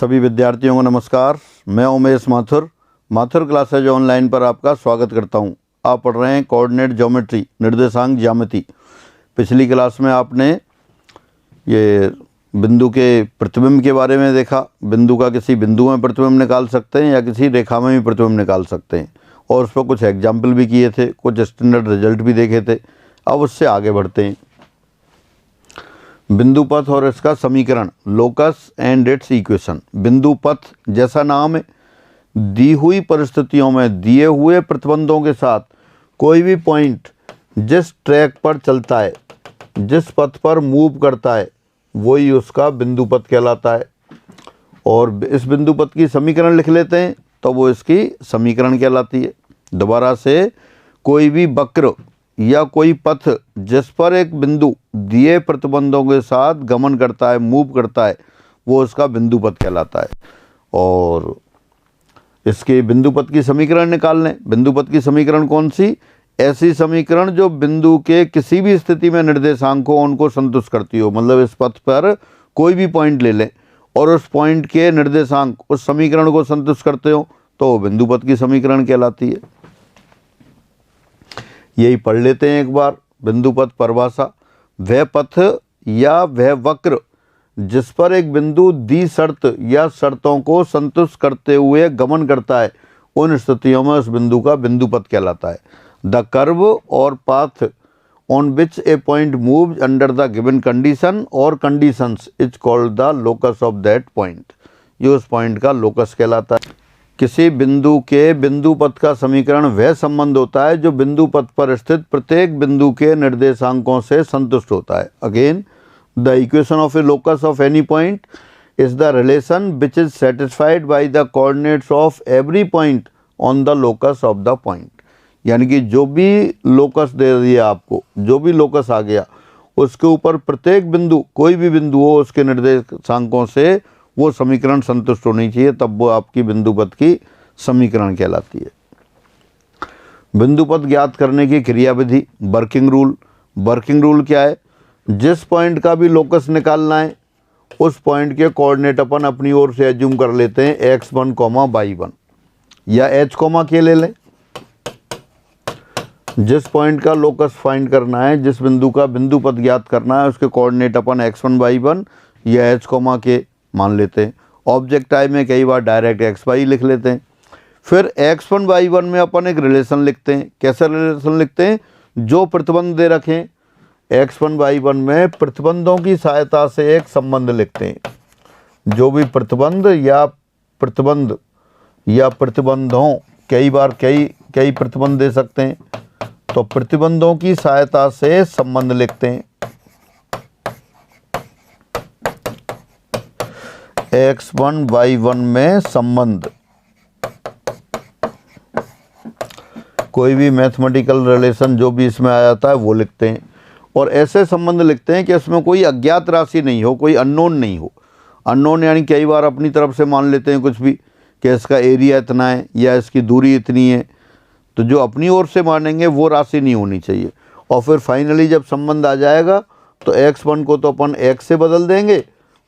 सभी विद्यार्थियों को नमस्कार। मैं उमेश माथुर क्लासेज ऑनलाइन पर आपका स्वागत करता हूं। आप पढ़ रहे हैं कोऑर्डिनेट ज्योमेट्री, निर्देशांक ज्यामिति। पिछली क्लास में आपने ये बिंदु के प्रतिबिंब के बारे में देखा। बिंदु का किसी बिंदु में प्रतिबिंब निकाल सकते हैं या किसी रेखा में भी प्रतिबिंब निकाल सकते हैं, और उस पर कुछ एग्जाम्पल भी किए थे, कुछ स्टैंडर्ड रिजल्ट भी देखे थे। अब उससे आगे बढ़ते हैं। बिंदु पथ और इसका समीकरण, लोकस एंड इट्स इक्वेशन। बिंदु पथ जैसा नाम है, दी हुई परिस्थितियों में दिए हुए प्रतिबंधों के साथ कोई भी पॉइंट जिस ट्रैक पर चलता है, जिस पथ पर मूव करता है, वही उसका बिंदु पथ कहलाता है। और इस बिंदु पथ की समीकरण लिख लेते हैं तो वो इसकी समीकरण कहलाती है। दोबारा से, कोई भी वक्र या कोई पथ जिस पर एक बिंदु दिए प्रतिबंधों के साथ गमन करता है, मूव करता है, वो उसका बिंदु पथ कहलाता है। और इसके बिंदु पथ की समीकरण निकाल लें। बिंदु पथ की समीकरण कौन सी? ऐसी समीकरण जो बिंदु के किसी भी स्थिति में निर्देशांकों उनको संतुष्ट करती हो। मतलब इस पथ पर कोई भी पॉइंट ले लें और उस पॉइंट के निर्देशांक उस समीकरण को संतुष्ट करते हो तो वो बिंदु पथ की समीकरण कहलाती है। यही पढ़ लेते हैं एक बार। बिंदु पथ परिभाषा, वह पथ या वह वक्र जिस पर एक बिंदु दी शर्त या शर्तों को संतुष्ट करते हुए गमन करता है, उन स्थितियों में उस बिंदु का बिंदु पथ कहलाता है। द कर्व और path on which a point moves under the given condition और conditions is called the locus of that point. ये उस पॉइंट का लोकस कहलाता है। किसी बिंदु के बिंदु पथ का समीकरण वह संबंध होता है जो बिंदु पथ पर स्थित प्रत्येक बिंदु के निर्देशांकों से संतुष्ट होता है। Again, the equation of A locus of any point is the relation which is satisfied by the coordinates of every point on the locus of the point. यानी कि जो भी लोकस दे दिया आपको, जो भी लोकस आ गया, उसके ऊपर प्रत्येक बिंदु, कोई भी बिंदु हो, उसके निर्देशांकों से वो समीकरण संतुष्ट होनी चाहिए, तब वो आपकी बिंदु पथ की समीकरण कहलाती है। बिंदु पथ ज्ञात करने की क्रियाविधि, वर्किंग रूल। वर्किंग रूल क्या है? जिस पॉइंट का भी लोकस निकालना है, उस पॉइंट के कोऑर्डिनेट अपन अपनी ओर से एज्यूम कर लेते हैं x1, y1 या h, k ले लें। जिस पॉइंट का लोकस फाइंड करना है, जिस बिंदु का बिंदु पथ ज्ञात करना है, उसके कोऑर्डिनेट अपन x1, y1 या h, k मान लेते हैं। ऑब्जेक्ट आई में कई बार डायरेक्ट xy लिख लेते हैं। फिर x1, y1 में अपन एक रिलेशन लिखते हैं। कैसे रिलेशन लिखते हैं? जो प्रतिबंध दे रखें, x1, y1 में प्रतिबंधों की सहायता से एक संबंध लिखते हैं। जो भी प्रतिबंध या प्रतिबंधों, कई बार कई प्रतिबंध दे सकते हैं, तो प्रतिबंधों की सहायता से संबंध लिखते हैं। x1, y1 में संबंध, कोई भी मैथमेटिकल रिलेशन जो भी इसमें आ जाता है वो लिखते हैं। और ऐसे संबंध लिखते हैं कि इसमें कोई अज्ञात राशि नहीं हो, कोई अननोन नहीं हो। अननोन यानी कई बार अपनी तरफ से मान लेते हैं कुछ भी, कि इसका एरिया इतना है या इसकी दूरी इतनी है, तो जो अपनी ओर से मानेंगे वो राशि नहीं होनी चाहिए। और फिर फाइनली जब संबंध आ जाएगा तो x1 को तो अपन x से बदल देंगे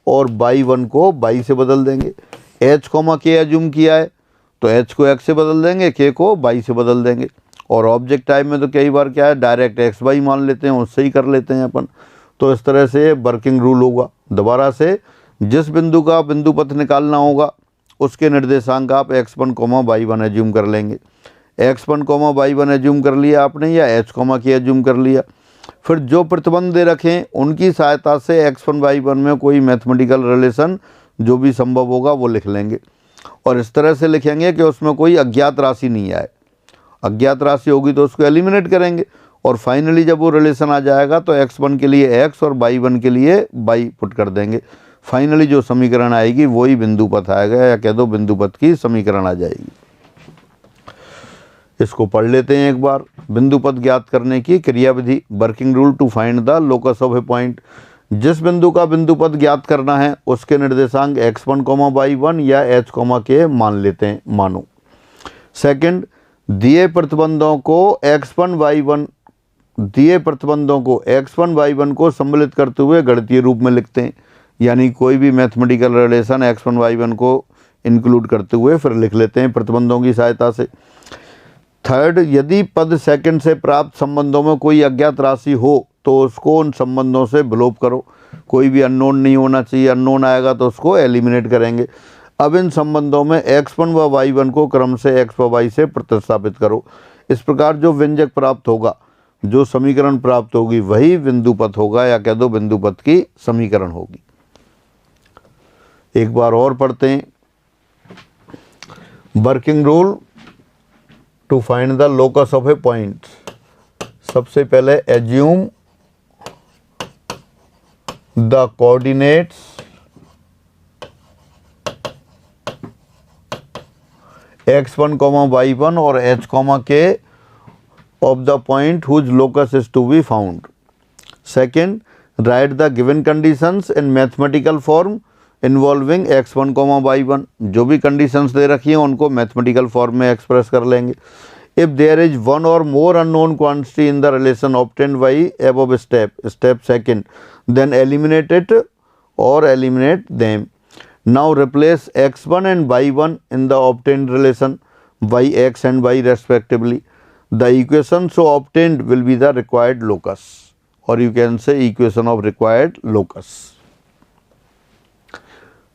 और y1 को y से बदल देंगे। h, k एज्यूम किया है तो h को x से बदल देंगे, k को y से बदल देंगे। और ऑब्जेक्ट टाइप में तो कई बार क्या है, डायरेक्ट xy मान लेते हैं, उससे ही कर लेते हैं अपन। तो इस तरह से वर्किंग रूल होगा। दोबारा से, जिस बिंदु का बिंदु पथ निकालना होगा, उसके निर्देशांक आप x1, y1 एज्यूम कर लेंगे। x1, y1 एज्यूम कर लिया आपने, या h, k एज्यूम कर लिया। फिर जो प्रतिबंध दे रखें, उनकी सहायता से x1, y1 में कोई मैथमेटिकल रिलेशन जो भी संभव होगा वो लिख लेंगे। और इस तरह से लिखेंगे कि उसमें कोई अज्ञात राशि नहीं आए। अज्ञात राशि होगी तो उसको एलिमिनेट करेंगे। और फाइनली जब वो रिलेशन आ जाएगा तो x1 के लिए x और y1 के लिए y पुट कर देंगे। फाइनली जो समीकरण आएगी वही बिंदु पथ आएगा, या कह दो बिंदु पथ की समीकरण आ जाएगी। इसको पढ़ लेते हैं एक बार। बिंदु पथ ज्ञात करने की क्रियाविधि, working rule to find the locus of a point. जिस बिंदु का बिंदु पथ ज्ञात करना है, उसके निर्देशांक x1, y1 या h, k मान लेते हैं, मानो। सेकंड, दिए प्रतिबंधों को x1, y1 को सम्मिलित करते हुए गणितीय रूप में लिखते हैं। यानी कोई भी मैथमेटिकल रिलेशन x1 y1 को इंक्लूड करते हुए फिर लिख लेते हैं प्रतिबंधों की सहायता से। थर्ड, यदि पद सेकंड से प्राप्त संबंधों में कोई अज्ञात राशि हो तो उसको उन संबंधों से विलोप करो। कोई भी अननोन नहीं होना चाहिए, अननोन आएगा तो उसको एलिमिनेट करेंगे। अब इन संबंधों में x1 व y1 को क्रम से x व y से प्रतिस्थापित करो। इस प्रकार जो व्यंजक प्राप्त होगा, जो समीकरण प्राप्त होगी, वही बिंदुपथ होगा, या कह दो बिंदुपथ की समीकरण होगी। एक बार और पढ़ते हैं। Working rule to find the locus of a point. सबसे पहले assume the coordinates x1, y1 और h, k of the point whose locus is to be found. Second, write the given conditions in mathematical form involving x1, y1. जो भी conditions दे रखी हैं उनको mathematical form में express कर लेंगे। If there is one or more unknown quantity in the relation obtained by above step second, then eliminate it or eliminate them. Now replace x1 and y1 in the obtained relation yx and y respectively. The equation so obtained will be the required locus, or you can say equation of required locus.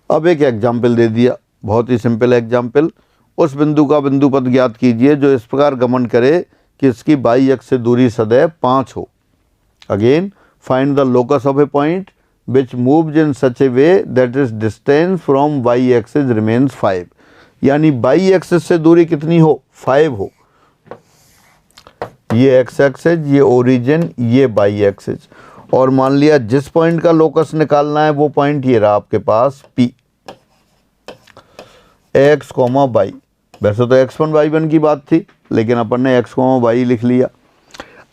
अब एक example दे दिया, बहुत ही simple example. उस बिंदु का बिंदुपथ ज्ञात कीजिए जो इस प्रकार गमन करे कि इसकी बाई अक्ष से दूरी सदैव 5 हो। Again find the locus of a point which moves in such a way that its distance from y-axis remains 5, यानी बाई एक्सिस से दूरी कितनी हो, 5 हो। ये एक्स एक्सिस, ये ओरिजिन, ये बाई एक्सिस। और मान लिया जिस पॉइंट का लोकस निकालना है वो पॉइंट ये रहा आपके पास P, x, y। वैसे तो x1 y1 की बात थी, लेकिन अपन ने x, y लिख लिया।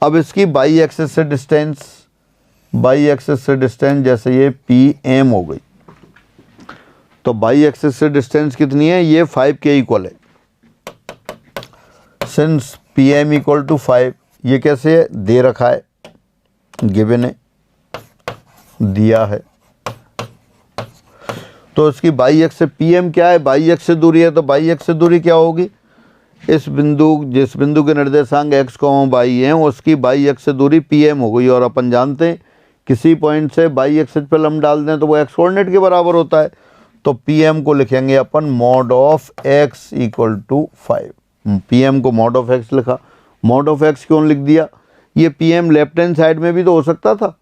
अब इसकी बाई एक्सिस से डिस्टेंस, बाई एक्सिस से डिस्टेंस जैसे ये PM हो गई, तो बाई एक्सिस से डिस्टेंस कितनी है, ये 5 के इक्वल है। सिंस PM इक्वल टू 5, ये कैसे है, दे रखा है, गिवन है, दिया है। तो इसकी बाई एक्स से PM क्या है, बाई एक्स से दूरी है, तो बाई एक्स से दूरी क्या होगी, इस बिंदु, जिस बिंदु के निर्देशांक x, y हैं उसकी बाई एक्स से दूरी PM हो गई। और अपन जानते हैं किसी पॉइंट से बाई एक्सिस पे लंब डाल दें तो वो x कोऑर्डिनेट के बराबर होता है। तो PM को लिखेंगे अपन mod of x equal to 5। PM को मॉड ऑफ x लिखा। मॉड ऑफ x क्यों लिख दिया, ये PM लेफ्ट हैंड साइड में भी तो हो सकता था।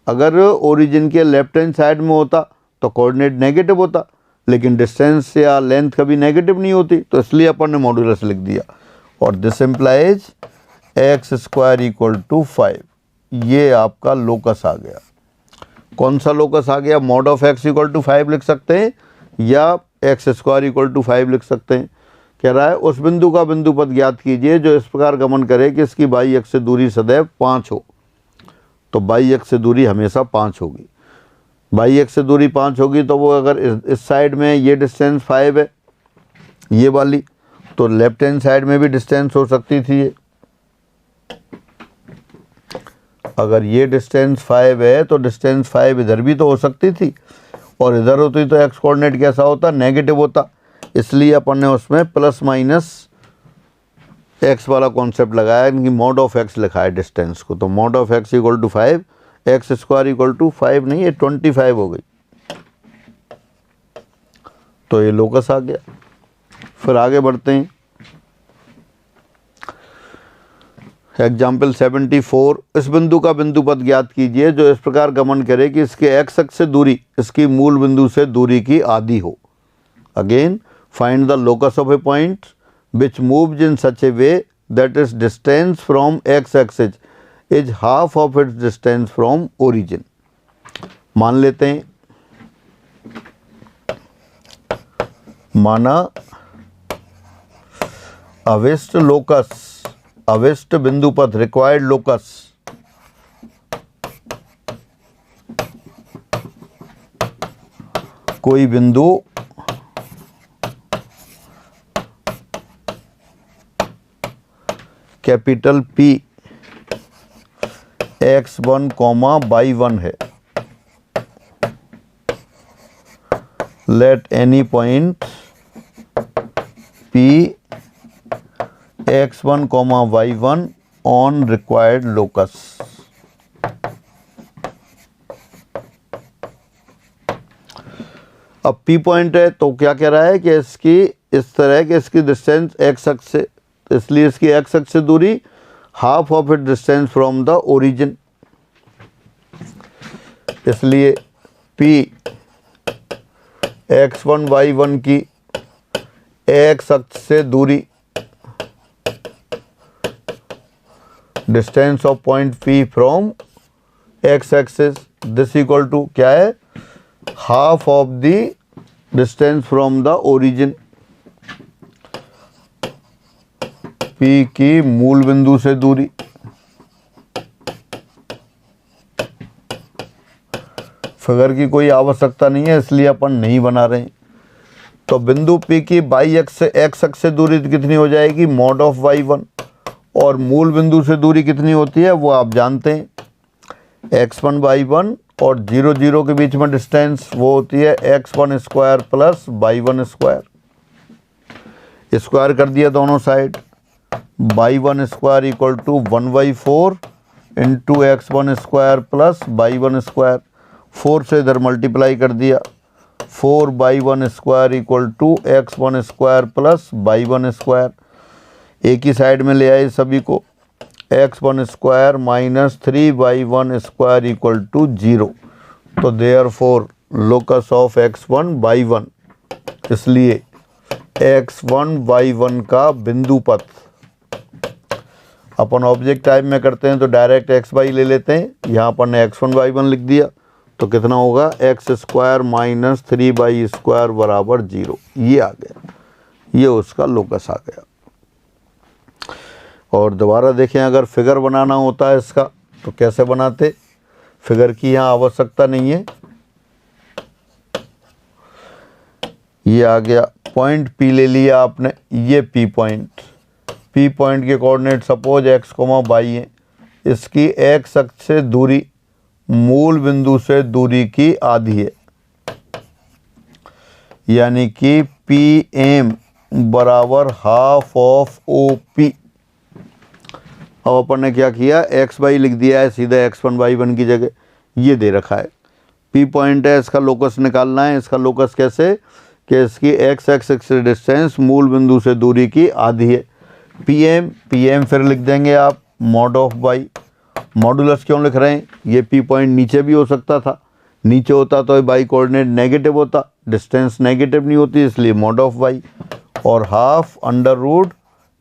अगर ओरिजिन के लेफ्ट हैंड साइड में होता तो कोऑर्डिनेट नेगेटिव होता, लेकिन डिस्टेंस या लेंथ कभी नेगेटिव नहीं होती, तो इसलिए अपन ने मॉड्यूलस लिख दिया। और this implies x² equal to 5। ये आपका लोकस आ गया। कौन सा लोकस आ गया, mod of x equal to 5 लिख सकते हैं या x² इक्वल टू 5 लिख सकते हैं। कह रहा है उस बिंदु का बिंदुपथ ज्ञात कीजिए जो इस प्रकार गमन करे कि इसकी बाई अक्ष से दूरी सदैव 5 हो। तो बाई अक्ष से दूरी हमेशा 5 होगी। बाई अक्ष से दूरी 5 होगी तो वो अगर इस साइड में ये डिस्टेंस 5 है, ये वाली, तो लेफ्ट हैंड साइड में भी डिस्टेंस हो सकती थी ये। अगर ये डिस्टेंस 5 है तो डिस्टेंस 5 इधर भी तो हो सकती थी, और इधर होती तो एक्स कोऑर्डिनेट कैसा होता, नेगेटिव होता। इसलिए अपन ने उसमें प्लस माइनस एक्स वाला कॉन्सेप्ट लगाया, इनकी मॉड ऑफ एक्स लिखा है डिस्टेंस को। तो mod of x equal to 5, x² equal to 5 नहीं, ये 25 हो गई। तो ये लोकस आ गया। फिर आगे बढ़ते हैं। एग्जाम्पल 74, इस बिंदु का बिंदुपथ ज्ञात कीजिए जो इस प्रकार गमन करे कि इसके एक्स अक्ष से दूरी इसकी मूल बिंदु से दूरी की आधी हो। Again find the locus of a point which moves in such a way that is distance from x axis is half of its distance from origin. मान लेते हैं, माना अविष्ट लोकस, अविष्ट बिंदुपथ, रिक्वायर्ड लोकस कोई बिंदु कैपिटल P x1, y1 है। let any point P x1, y1 on required locus. अब P point है तो क्या कह रहा है कि इसकी इस तरह कि इसकी डिस्टेंस x अक्ष से, इसलिए इसकी x अक्ष से दूरी half of it distance from the origin, इसलिए P x1 y1 की x अक्ष से दूरी distance of point P from x axis, this equal to क्या है, half of the distance from the origin, P की मूल बिंदु से दूरी। फिगर की कोई आवश्यकता नहीं है इसलिए अपन नहीं बना रहे हैं। तो बिंदु P की बाई एक्स से x अक्ष से दूरी कितनी हो जाएगी, मॉड ऑफ y1, और मूल बिंदु से दूरी कितनी होती है वो आप जानते हैं, x1 y1, और 0 0 के बीच में डिस्टेंस वो होती है x1 square plus y1 square, square कर दिया दोनों side, y1 square equal to 1/4 into x1 square plus y1 square, 4 से इधर मल्टीप्लाई कर दिया, 4/1 square equal to x1 square plus y1 square, एक ही साइड में ले आए सभी को, x1 square minus 3y1 square equal to 0। तो therefore locus of x1 y1, इसलिए x1 y1 का बिंदु पथ, अपन ऑब्जेक्ट टाइप में करते हैं तो डायरेक्ट x y ले लेते हैं, यहाँ पर ने x1 y1 लिख दिया तो कितना होगा, x square minus 3y square बराबर 0, ये आ गया, ये उसका लोकस आ गया। और दोबारा देखें, अगर फिगर बनाना होता है इसका तो कैसे बनाते, फिगर की यहाँ आवश्यकता नहीं है, ये आ गया पॉइंट P ले लिया आपने, ये P पॉइंट के कोऑर्डिनेट सपोज x, y है, इसकी x अक्ष से दूरी मूल बिंदु से दूरी की आधी है, यानी कि PM बराबर हाफ ऑफ OP। अब अपन ने क्या किया, एक्स वाई लिख दिया है सीधा x1 y1 की जगह, ये दे रखा है P पॉइंट है, इसका लोकस निकालना है। इसका लोकस कैसे, कि इसकी x एक्सिस डिस्टेंस मूल बिंदु से दूरी की आधी है, PM फिर लिख देंगे आप मॉड ऑफ y। मॉडुलस क्यों लिख रहे हैं, ये P पॉइंट नीचे भी हो सकता था, नीचे होता तो y कोऑर्डिनेट नेगेटिव होता, डिस्टेंस नेगेटिव नहीं होती इसलिए मॉड ऑफ y, और half under root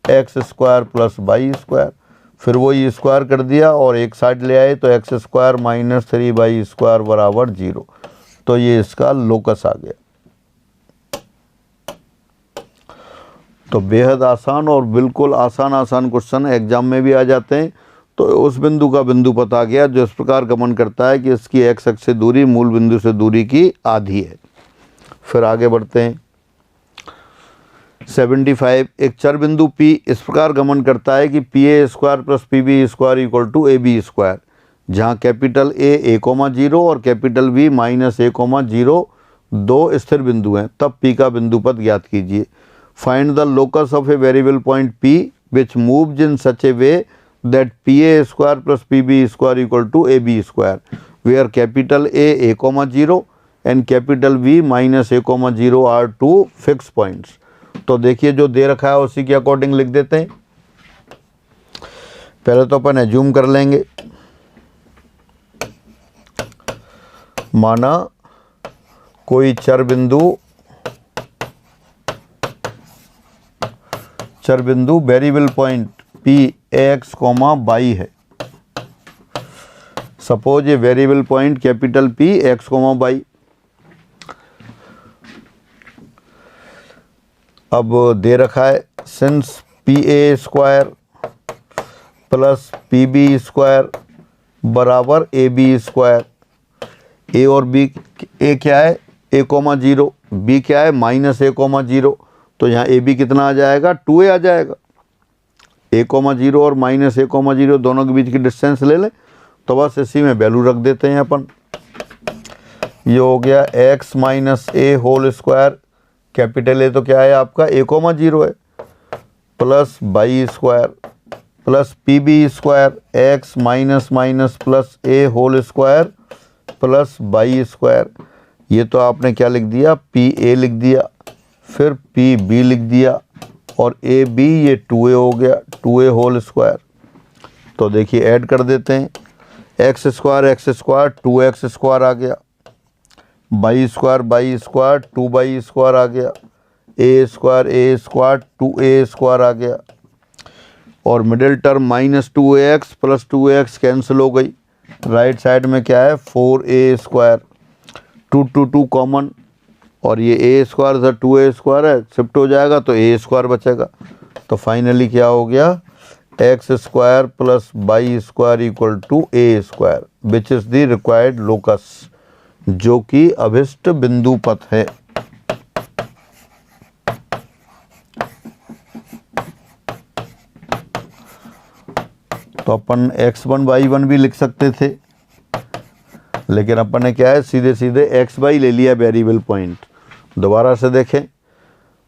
x square plus y square, फिर वो ये स्क्वायर कर दिया और एक साइड ले आए तो x square minus 3y square बराबर 0। तो ये इसका लोकस आ गया। तो बेहद आसान और बिल्कुल आसान क्वेश्चन एग्जाम में भी आ जाते हैं। तो उस बिंदु का बिंदु पता गया जो इस प्रकार गमन करता है कि इसकी एक्स अक्ष से दूरी मूल बिंदु से दूरी की आधी है। फिर आगे बढ़ते हैं। 75 एक चर बिंदु P इस प्रकार गमन करता है कि PA square plus PB square equal to AB square, जहाँ कैपिटल A 0 और कैपिटल B -A, 0 दो स्थिर बिंदु हैं, तब P का बिंदु पथ ज्ञात कीजिए। Find the locus of a variable point P which moves in such a way that PA square plus PB square equal to AB square, where capital A 0 and capital B -A, 0 are two fix points. तो देखिए जो दे रखा है उसी के according लिख देते हैं। पहले तो अपन एज्यूम कर लेंगे, माना कोई चर बिंदु variable point P x, y है। सपोज ये variable point capital P x, y। अब दे रखा है since PA square plus PB square बराबर AB स्क्वायर, A और B, A क्या है A, 0, B क्या है -A, 0, तो यहाँ AB कितना आ जाएगा 2A आ जाएगा। A, 0 और -A, 0 दोनों के बीच की डिस्टेंस ले लें तो बस इसी में वैल्यू रख देते हैं अपन। ये हो गया x minus a whole square, capital A तो क्या है आपका a,0 है, plus y square plus P B square x minus minus plus a whole square plus y square. ये तो आपने क्या लिख दिया, पी ए लिख दिया, फिर पी बी लिख दिया, और ए बी ये 2a हो गया, 2a होल स्क्वायर। तो देखिए ऐड कर देते हैं, एक्स स्क्वायर 2x स्क्वायर आ गया, बाई स्क्वायर 2 स्क्वायर आ गया, ए स्क्वायर 2a स्क्वायर आ गया, और middle term minus 2ax plus 2ax cancel हो गई। राइट साइड में क्या है 4a स्क्वायर, 2 कॉमन, और ये a स्क्वायर था 2a स्क्वायर है, शिफ्ट हो जाएगा तो a स्क्वायर बचेगा। तो फाइनली क्या हो गया, x square plus y square equal to a square, which is the required locus, जो कि अभिष्ट बिंदु पथ है। तो अपन x1 y1 भी लिख सकते थे, लेकिन अपन ने क्या है सीधे सीधे xy ले लिया वेरिएबल पॉइंट। दोबारा से देखें,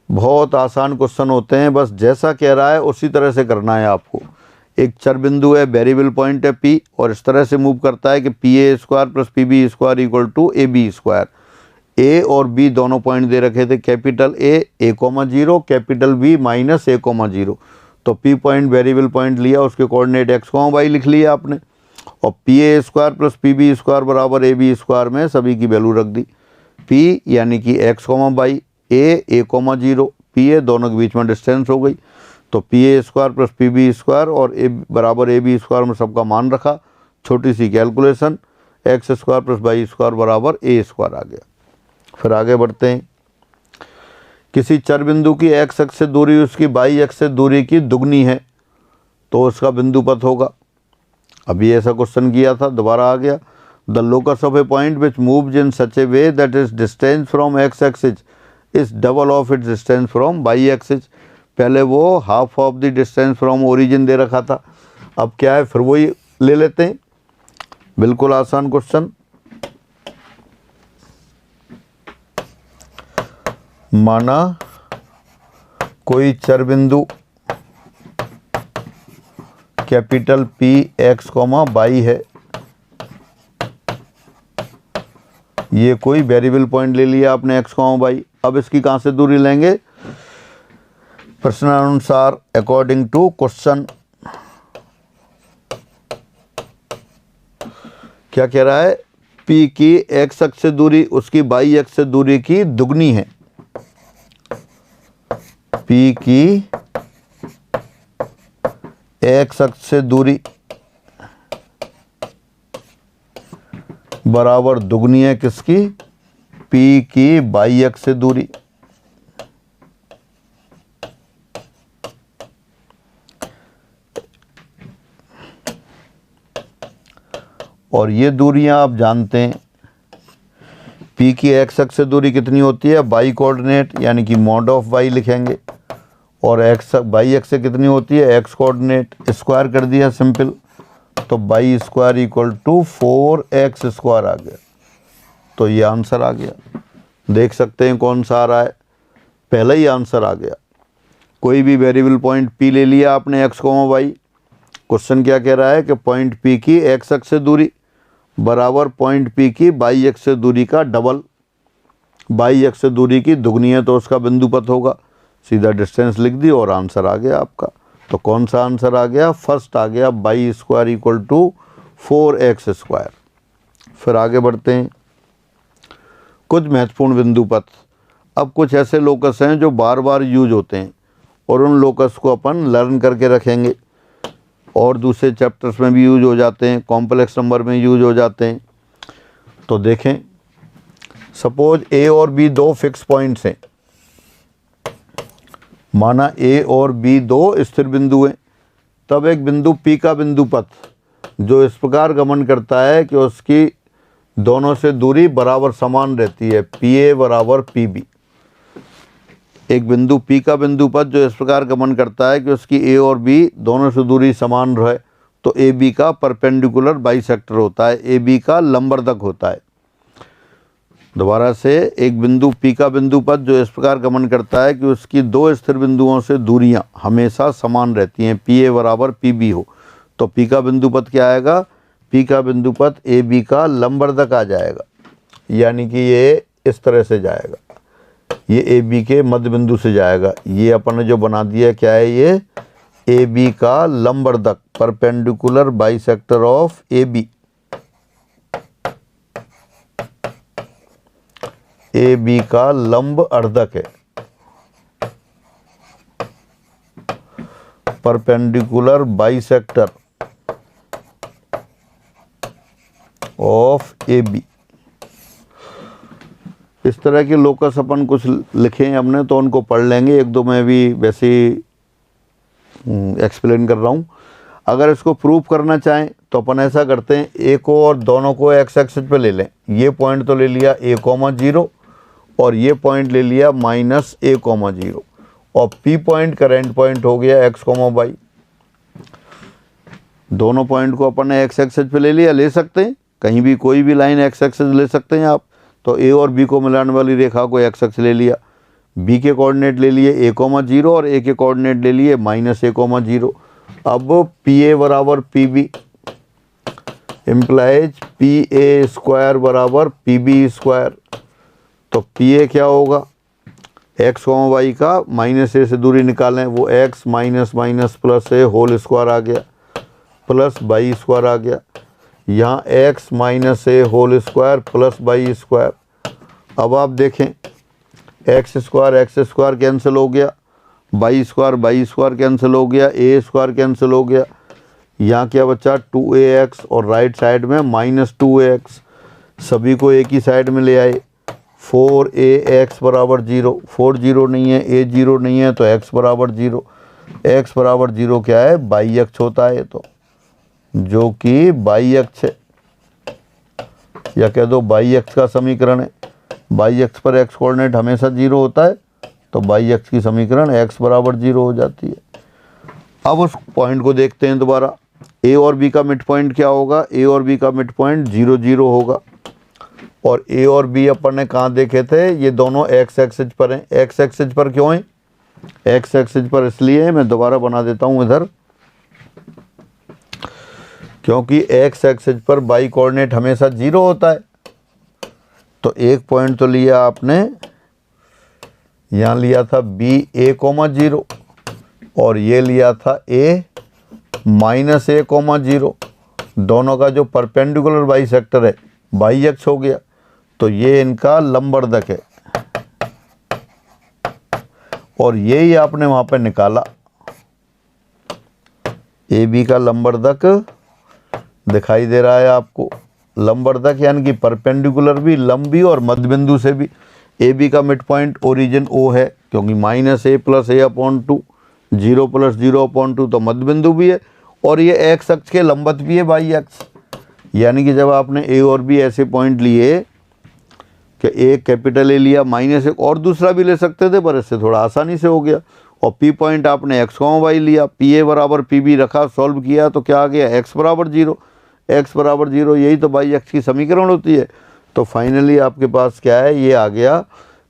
बहुत आसान क्वेश्चन होते हैं, बस जैसा कह रहा है उसी तरह से करना है आपको। एक चर बिंदु है, वेरिएबल पॉइंट है p, और इस तरह से मूव करता है कि P A square plus P B square equal to A B square. A और बी दोनों पॉइंट दे रखे थे, capital A 0, capital B minus -a,0। तो पी पॉइंट वेरिएबल पॉइंट लिया, उसके कोऑर्डिनेट x, y लिख लिया आपने, और P A square plus P B square बराबर ए बी स्क्वायर में सभी की वैल्यू रख दी। p यानी कि x, y, a 0, P A दोनों के बीच में डिस्टेंस हो गई, तो P A square plus P B square और ए बराबर ए बी स्क्वायर में सबका मान रखा, छोटी सी calculation, x square plus y square बराबर ए स्क्वायर आ गया। फिर आगे बढ़ते हैं, किसी चर बिंदु की एक्स अक्ष से दूरी उसकी वाई अक्ष से दूरी की दुगनी है तो उसका बिंदु पथ होगा। अभी ऐसा क्वेश्चन किया था, दोबारा आ गया। The locus of a point which moves in such a way that is distance from x axis is double of its distance from y axis. पहले वो half of the distance from origin दे रखा था, अब क्या है फिर वही ले लेते हैं। बिल्कुल आसान क्वेश्चन। माना कोई चर बिंदु कैपिटल P x, y है, ये कोई वेरिएबल पॉइंट ले लिया आपने x, y। अब इसकी कहाँ से दूरी लेंगे, प्रश्नानुसार अकॉर्डिंग टू क्वेश्चन। क्या कह रहा है, P की x अक्ष से दूरी उसकी y अक्ष से दूरी की दुगनी है। P की x अक्ष से दूरी बराबर दुगनी है किसकी, P की y अक्ष से दूरी। और ये दूरियां आप जानते हैं, P की x अक्ष से दूरी कितनी होती है, y कोऑर्डिनेट यानी कि मॉड ऑफ y लिखेंगे, और y अक्ष से कितनी होती है x कोऑर्डिनेट, स्क्वायर कर दिया सिंपल, तो y square equal to 4x square आ गया। तो ये आंसर आ गया। देख सकते हैं कौन सा आ रहा है, पहला ही आंसर आ गया। कोई भी वेरिएबल पॉइंट P ले लिया आपने x, y। क्वेश्चन क्या कह रहा है कि पॉइंट P की x अक्ष से दूरी बराबर पॉइंट P की y अक्ष से दूरी का डबल, y अक्ष से दूरी की दुगनी है तो उसका बिंदु पथ होगा। सीधा डिस्टेंस लिख दी और आंसर आ गया आपका। तो कौन सा आंसर आ गया, फर्स्ट आ गया, y square equal to 4x square. फिर आगे बढ़ते हैं, कुछ महत्वपूर्ण बिंदु पथ। अब कुछ ऐसे लोकस हैं जो बार बार यूज होते हैं और उन लोकस को अपन लर्न करके रखेंगे, और दूसरे चैप्टर्स में भी यूज हो जाते हैं, कॉम्प्लेक्स नंबर में यूज हो जाते हैं। तो देखें, सपोज A और B दो फिक्स पॉइंट्स हैं, माना A और B दो स्थिर बिंदु हैं, तब एक बिंदु P का बिंदु पथ जो इस प्रकार गमन करता है कि उसकी दोनों से दूरी बराबर समान रहती है, PA बराबर PB। एक बिंदु P का बिंदु पथ जो इस प्रकार गमन करता है कि उसकी A और B दोनों से दूरी समान रहे, तो AB का परपेंडिकुलर बाइसेक्टर होता है, AB का लंबवर्धक होता है। दोबारा से, एक बिंदु P का बिंदु पद जो इस प्रकार गमन करता है कि उसकी दो स्थिर बिंदुओं से दूरियां हमेशा समान रहती हैं, PA बराबर PB हो, तो P का बिंदु पद क्या आएगा? P का बिंदु पद AB का लंबवर्धक आ जाएगा, यानी कि ये इस तरह से जाएगा, ये AB के मध्य बिंदु से जाएगा। ये अपन ने जो बना दिया क्या है? ये AB का लंबवर्धक, perpendicular bisector of AB, AB का लंब अर्धक है, परपेंडिकुलर बाइसेक्टर ऑफ AB। इस तरह के लोकस अपन कुछ लिखे हैं हमने, तो उनको पढ़ लेंगे, एक दो मैं भी वैसे एक्सप्लेन कर रहा हूँ। अगर इसको प्रूफ करना चाहें तो अपन ऐसा करते हैं, ए को और दोनों को एक्स एक्सिस पे ले लें। ये पॉइंट तो ले लिया a,0 और ये पॉइंट ले लिया -a,0 और P पॉइंट करेंट पॉइंट हो गया x, y। दोनों पॉइंट को अपन ने एक्स एक्सिस पे ले लिया, ले सकते हैं कहीं भी कोई भी लाइन एक्स एक्सिस ले सकते हैं आप। तो A और B को मिलाने वाली रेखा को एक्स एक्सिस ले लिया, B के कोऑर्डिनेट ले लिए a,0 और A के कोऑर्डिनेट ले लिए -a,0। अब PA बराबर PB इम्प्लाइज PA² बराबर PB²। तो PA क्या होगा? x, y का -a से दूरी निकालें, वो x minus plus a whole square आ गया, प्लस y² आ गया। यहाँ x - a whole square plus y²। अब आप देखें, x² कैंसिल हो गया, y² कैंसिल हो गया, a² कैंसिल हो गया। यहाँ क्या बचा? 2ax और राइट साइड में -2ax, सभी को एक ही साइड में ले आए। 4ax बराबर 0, 4 0 नहीं है, a 0 नहीं है, तो x बराबर 0। x बराबर 0 क्या है? बाई अक्ष होता है, तो जो कि बाई अक्ष है, या कह दो बाई अक्ष का समीकरण है। बाई अक्ष पर x कोऑर्डिनेट हमेशा 0 होता है, तो बाई अक्ष की समीकरण x बराबर 0 हो जाती है। अब उस पॉइंट को देखते हैं दोबारा। A और B का मिड पॉइंट क्या होगा? A और B का मिड पॉइंट 0 0 होगा। और A और B अपन ने कहाँ देखे थे? ये दोनों एक्स एक्सिस पर हैं। एक्स एक्सिस पर क्यों हैं? एक्स एक्सिस पर इसलिए, मैं दोबारा बना देता हूँ इधर, क्योंकि एक्स एक्सिस पर बाई कोऑर्डिनेट हमेशा 0 होता है। तो एक पॉइंट तो लिया आपने, यहाँ लिया था BA,0 और ये लिया था A-A,0। दोनों का जो परपेंडिकुलर बाइसेक्टर है, बाई अक्ष हो गया, तो ये इनका लंबवर्धक है। और यही आपने वहाँ पे निकाला, AB का लंबवर्धक दिखाई दे रहा है आपको। लंबवर्धक यानी कि परपेंडिकुलर भी, लंबी और मध्यबिंदु से भी। AB का मिड पॉइंट ओरिजिन O है, क्योंकि -a + a/2, 0 + 0/2 तो मध्यबिंदु भी है, और ये एक्स अक्ष के लंबवत भी है, बाई अक्ष। यानी कि जब आपने A और B ऐसे पॉइंट लिए कि एक कैपिटल A लिया, -1 और दूसरा भी ले सकते थे, पर इससे थोड़ा आसानी से हो गया। और P पॉइंट आपने x, y लिया, PA बराबर PB रखा, सॉल्व किया, तो क्या आ गया? x बराबर 0। x बराबर 0, यही तो बाई अक्ष की समीकरण होती है। तो फाइनली आपके पास क्या है? ये आ गया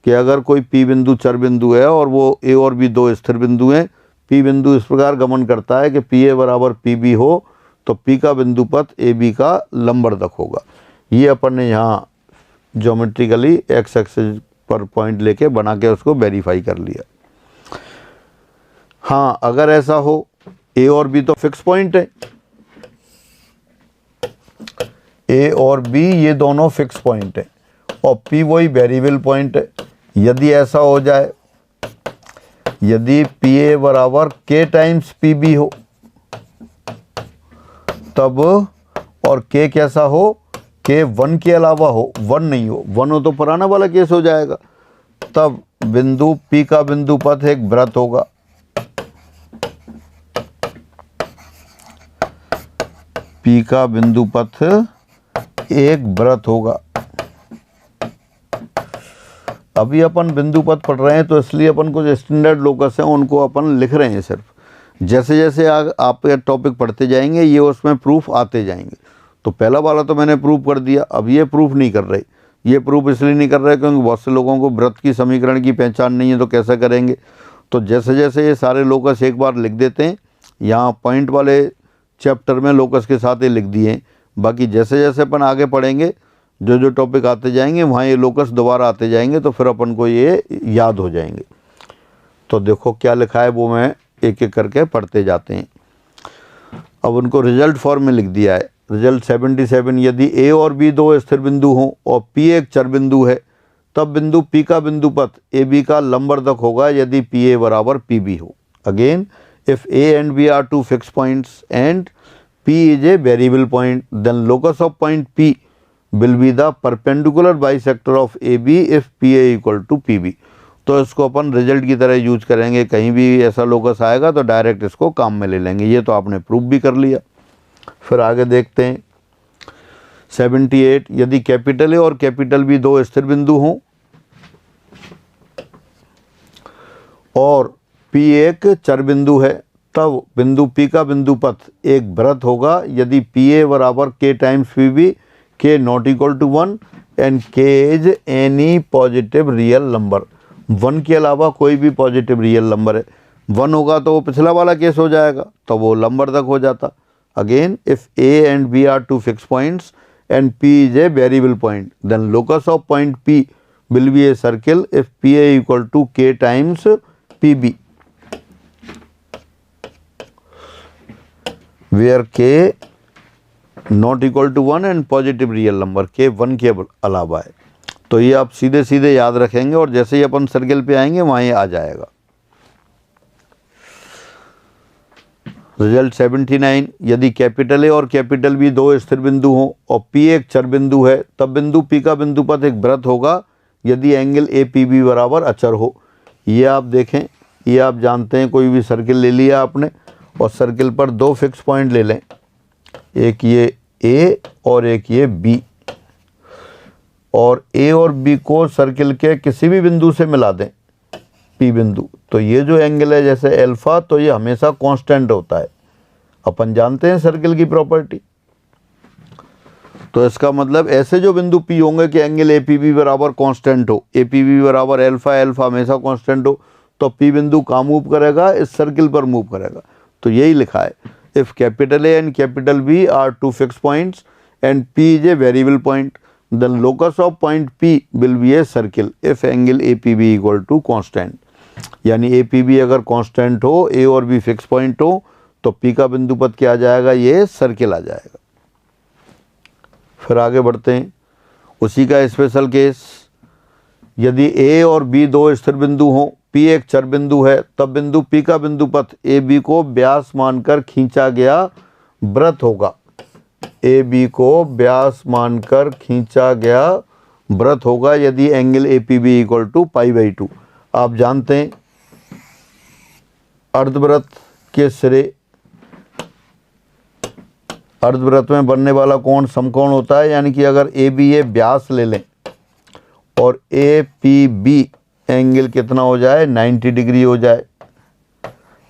कि अगर कोई P बिंदु चर बिंदु है और वो A और B दो स्थिर बिंदु हैं, P बिंदु इस प्रकार गमन करता है कि PA बराबर PB हो, तो P का बिंदु पथ AB का लंबवर्धक होगा। ये अपन ने यहाँ ज्योमेट्रिकली एक्स एक्सिस पर पॉइंट लेके बना के उसको वेरीफाई कर लिया। हाँ, अगर ऐसा हो, A और B तो फिक्स पॉइंट है, A और B ये दोनों फिक्स पॉइंट है, और P वही वेरिएबल पॉइंट है। यदि ऐसा हो जाए, यदि PA बराबर K टाइम्स PB हो तब, और K कैसा हो? K 1 के अलावा हो, 1 नहीं हो। 1 हो तो पुराना वाला केस हो जाएगा। तब बिंदु P का बिंदु पथ एक वृत्त होगा। P का बिंदु पथ एक वृत्त होगा। अभी अपन बिंदु पथ पढ़ रहे हैं, तो इसलिए अपन कुछ स्टैंडर्ड लोकस हैं उनको अपन लिख रहे हैं सिर्फ। जैसे जैसे आप ये टॉपिक पढ़ते जाएंगे, ये उसमें प्रूफ आते जाएंगे। तो पहला वाला तो मैंने प्रूफ कर दिया, अब ये प्रूफ नहीं कर रहे। ये प्रूफ इसलिए नहीं कर रहे क्योंकि बहुत से लोगों को वृत्त की समीकरण की पहचान नहीं है, तो कैसे करेंगे। तो जैसे जैसे ये सारे लोकस एक बार लिख देते हैं, यहाँ पॉइंट वाले चैप्टर में लोकस के साथ ही लिख दिए, बाकी जैसे जैसे अपन आगे पढ़ेंगे, जो जो टॉपिक आते जाएंगे वहाँ ये लोकस दोबारा आते जाएंगे, तो फिर अपन को ये याद हो जाएंगे। तो देखो क्या लिखा है वो मैं एक एक करके पढ़ते जाते हैं। अब उनको रिजल्ट फॉर्म में लिख दिया है। रिजल्ट 77, यदि ए और बी दो स्थिर बिंदु हों और पी एक चर बिंदु है, तब बिंदु पी का बिंदु पथ ए बी का लंबवर्धक होगा यदि पी ए बराबर पी बी हो। Again, if A and B are two fix points and P is a variable point, then locus of point P will be the perpendicular bisector of A B if P A equal to P B. तो इसको अपन result की तरह use करेंगे, कहीं भी ऐसा locus आएगा तो डायरेक्ट इसको काम में ले लेंगे। ये तो आपने प्रूफ भी कर लिया। फिर आगे देखते हैं 78, यदि कैपिटल ए और कैपिटल बी दो स्थिर बिंदु हों और पी एक चर बिंदु है, तब बिंदु पी का बिंदु पथ एक वृत्त होगा यदि पी ए बराबर के टाइम्स पी बी, के नॉट इक्वल टू 1 एंड के is any positive real number. 1 के अलावा कोई भी पॉजिटिव रियल नंबर है। 1 होगा तो वो पिछला वाला केस हो जाएगा, तो वो लंबवर्धक हो जाता। Again, if A and B are two fix points and P is a variable point, then locus of point P will be a circle if P A equal to k times P B, where k not equal to 1 and positive real number, k 1 के अलावा है। तो ये आप सीधे सीधे याद रखेंगे और जैसे ही अपन सर्किल पे आएंगे वहाँ ये आ जाएगा। रिजल्ट 79, यदि कैपिटल ए और कैपिटल बी दो स्थिर बिंदु हों और पी एक चर बिंदु है, तब बिंदु पी का बिंदु पथ एक वृत्त होगा यदि एंगल ए पी बी बराबर अचर हो। ये आप देखें, ये आप जानते हैं, कोई भी सर्किल ले लिया आपने और सर्किल पर दो फिक्स पॉइंट ले लें, एक ये ए और एक ये बी, और ए और बी को सर्किल के किसी भी बिंदु से मिला दें, पी बिंदु, तो ये जो एंगल है जैसे अल्फा, तो ये हमेशा कांस्टेंट होता है। अपन जानते हैं सर्किल की प्रॉपर्टी। तो इसका मतलब ऐसे जो बिंदु पी होंगे कि एंगल ए पी बी बराबर कांस्टेंट हो, ए पी बी बराबर अल्फा, अल्फा हमेशा कांस्टेंट हो, तो पी बिंदु कहाँ मूव करेगा, इस सर्किल पर मूव करेगा। तो यही लिखा है, if capital A and capital B are two fix points and P is a variable point, then locus of point P will be a circle if angle APB equal to constant। यानी APB अगर constant हो, A और B fix point हो, तो P का बिंदु पथ क्या आ जाएगा, ये सर्किल आ जाएगा। फिर आगे बढ़ते हैं, उसी का स्पेशल केस, यदि A और B दो स्थिर बिंदु हों, P एक चर बिंदु है, तब बिंदु P का बिंदु पथ AB को व्यास मानकर खींचा गया वृत्त होगा। ए बी को व्यास मानकर खींचा गया वृत्त होगा यदि angle A P B equal to π/2। आप जानते हैं अर्धवृत्त के सिरे, अर्धवृत्त में बनने वाला कोण समकोण होता है, यानी कि अगर ए बी ए व्यास ले लें और ए पी बी एंगल कितना हो जाए, 90 डिग्री हो जाए,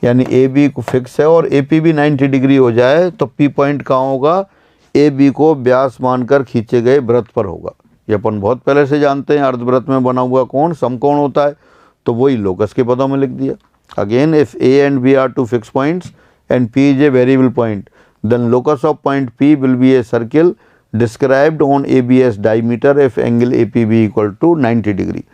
यानी ए बी को फिक्स है और ए पी बी 90 डिग्री हो जाए, तो पी पॉइंट कहाँ होगा, ए बी को व्यास मानकर खींचे गए वृत्त पर होगा। ये अपन बहुत पहले से जानते हैं, अर्धवृत्त में बना हुआ कोण समकोण होता है, तो वही लोकस के पदों में लिख दिया। Again, if A and B are two fix points and P is a variable point, then locus of point P will be a circle described on A B as diameter if angle A P B equal to 90 degree.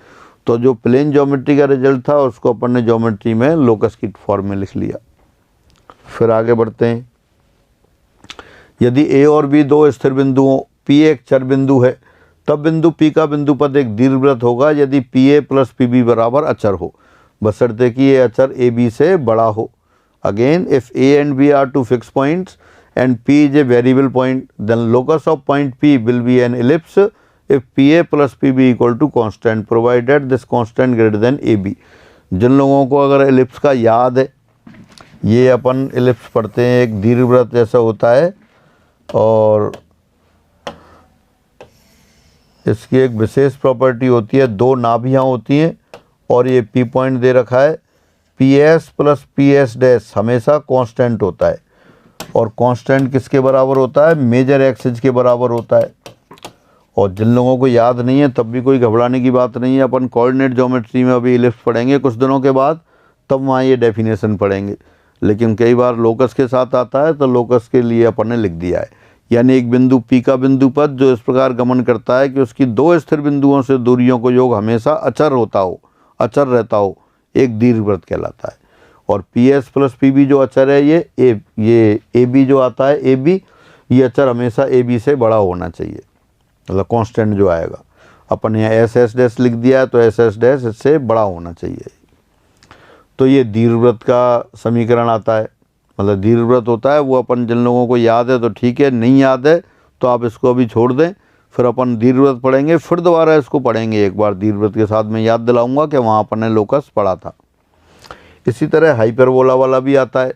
तो जो plane geometry का result था उसको अपन ने geometry में locus की form में लिख लिया। फिर आगे बढ़ते हैं, यदि ए और बी दो स्थिर बिंदु हों, पी एक चर बिंदु है, तब बिंदु पी का बिंदु पथ एक दीर्घवृत्त होगा यदि P A plus P B बराबर अचर हो, बशर्ते कि ये अचर ए बी से बड़ा हो। Again, if A and B are two fix points and P is a variable point, then locus of point P will be an ellipse if P A plus P B equal to constant provided this constant greater than A B. जिन लोगों को अगर ellipse का याद है, ये अपन ellipse पढ़ते हैं, एक दीर्घवृत्त जैसा होता है और इसकी एक विशेष प्रॉपर्टी होती है, दो नाभियाँ होती हैं और ये पी पॉइंट दे रखा है, P S plus P S dash हमेशा कांस्टेंट होता है, और कांस्टेंट किसके बराबर होता है, मेजर एक्सिस के बराबर होता है। और जिन लोगों को याद नहीं है तब भी कोई घबराने की बात नहीं है, अपन कोऑर्डिनेट ज्योमेट्री में अभी इलिप्स पढ़ेंगे कुछ दिनों के बाद, तब वहाँ ये डेफिनेशन पढ़ेंगे। लेकिन कई बार लोकस के साथ आता है तो लोकस के लिए अपन ने लिख दिया है, यानी एक बिंदु P का बिंदु पद जो इस प्रकार गमन करता है कि उसकी दो स्थिर बिंदुओं से दूरियों को योग हमेशा अचर होता हो, अचर रहता हो, एक दीर्घवृत्त कहलाता है। और PS प्लस PB जो अचर है ये AB जो आता है AB, ये अचर हमेशा AB से बड़ा होना चाहिए, मतलब कांस्टेंट जो आएगा। अपन यहाँ SS डैश लिख दिया है तो SS डैश इससे बड़ा होना चाहिए। तो ये दीर्घवृत्त का समीकरण आता है, मतलब दीर्घवृत्त होता है वो। अपन जिन लोगों को याद है तो ठीक है, नहीं याद है तो आप इसको अभी छोड़ दें, फिर अपन दीर्घवृत्त पढ़ेंगे, फिर दोबारा इसको पढ़ेंगे एक बार दीर्घवृत्त के साथ। मैं याद दिलाऊंगा कि वहाँ अपन ने लोकस पढ़ा था। इसी तरह हाइपरबोला वाला भी आता है।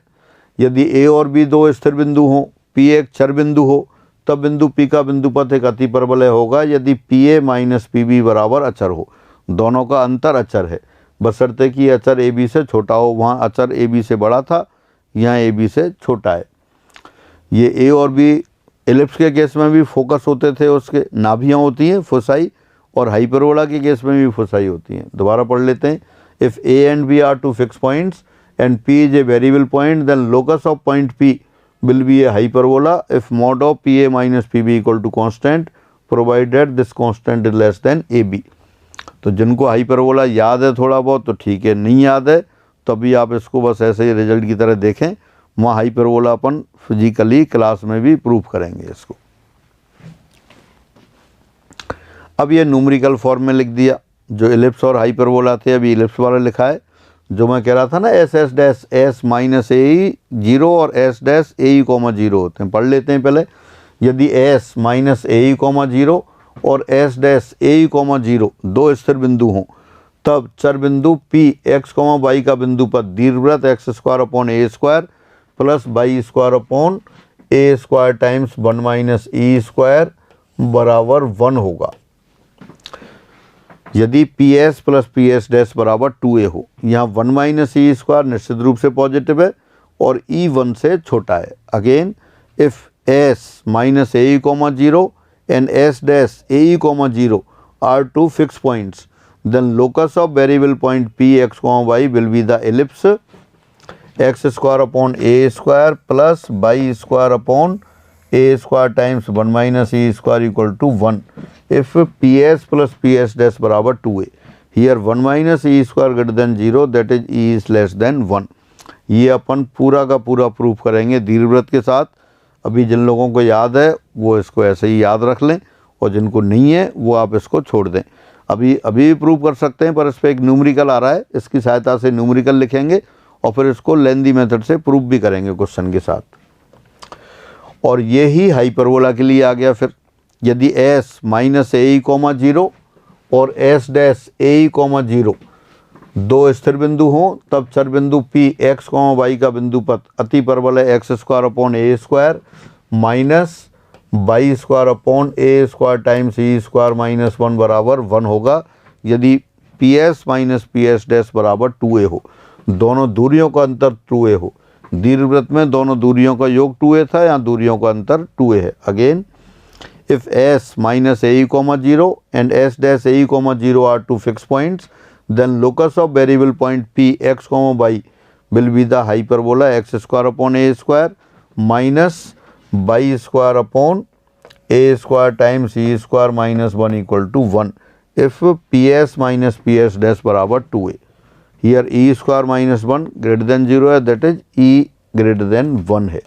यदि A और B दो स्थिर बिंदु हों, P एक चर बिंदु हो, तब बिंदु P का बिंदुपथ एक अतिपरवलय होगा यदि PA माइनस PB बराबर अचर हो। दोनों का अंतर अचर है, बशर्ते कि अचर AB से छोटा हो। वहाँ अचर AB से बड़ा था, यहाँ AB से छोटा है। ये A और B एलिप्स के केस में भी फोकस होते थे, उसके नाभियाँ होती हैं फोसाई, और हाइपरबोला के केस में भी फोसाई होती हैं। दोबारा पढ़ लेते हैं। If A and B are two fixed points and P is a variable point, then locus of point P will be a hyperbola if mod of PA minus PB equal to constant, provided this constant is less than AB। तो जिनको hyperbola याद है थोड़ा बहुत तो ठीक है, नहीं याद है तो अभी आप इसको बस ऐसे ही रिजल्ट की तरह देखें। वहाँ हाइपरबोला अपन फिजिकली क्लास में भी प्रूव करेंगे इसको। अब ये न्यूमेरिकल फॉर्म में लिख दिया, जो इलिप्स और हाइपरबोला थे अभी इलिप्स वाला लिखा है। जो मैं कह रहा था ना SS dash S minus AE 0 और S डैश AE 0 होते हैं, पढ़ लेते हैं पहले। यदि S माइनस AE 0 और S डैश AE 0 दो स्थिर बिंदु हों, तब चर बिंदु P x, y का बिंदु पर दीर्घवृत्त x² plus y² A² times 1 minus E² बराबर 1 होगा। यदि PS प्लस PS डैश बराबर 2A हो। यहाँ 1 माइनस E² निश्चित रूप से पॉजिटिव है और E 1 से छोटा है। Again if S minus AE 0 and S dash AE 0 are two fixed points, then locus of variable point P x, y will be the ellipse x² upon A² plus y² upon A² times 1 minus E² equal to 1 if PS plus PS dash बराबर 2A। Here 1 minus E² greater than 0, that is E is less than 1। ये अपन पूरा का पूरा proof करेंगे दीर्घवृत्त के साथ। अभी जिन लोगों को याद है वो इसको ऐसे ही याद रख लें, और जिनको नहीं है वो आप इसको छोड़ दें। अभी भी प्रूव कर सकते हैं, पर इस पर एक न्यूमेरिकल आ रहा है, इसकी सहायता से न्यूमेरिकल लिखेंगे और फिर इसको लेंदी मेथड से प्रूफ भी करेंगे क्वेश्चन के साथ। और ये ही हाइपरबोला के लिए आ गया। फिर यदि S माइनस AE 0 और S डैश AE 0 दो स्थिर बिंदु हों, तब चर बिंदु P x, y का बिंदु पथ अतिपरवलय x² upon A² minus y² upon A² times E² minus 1 बराबर 1 होगा यदि PS माइनस PS डैश बराबर 2A हो। दोनों दूरियों का अंतर 2A हो। दीर्घवृत्त में दोनों दूरियों का योग 2A था, यहाँ दूरियों का अंतर 2A है। Again if S minus AE 0 and S dash AE 0 are two fixed points, then locus of variable point P x, y will be the hyperbola x² upon A² minus y² upon A² times E² minus 1 equal to 1 if PS minus PS dash बराबर 2A। Here E² minus 1 greater than 0 है, that is E greater than 1 है।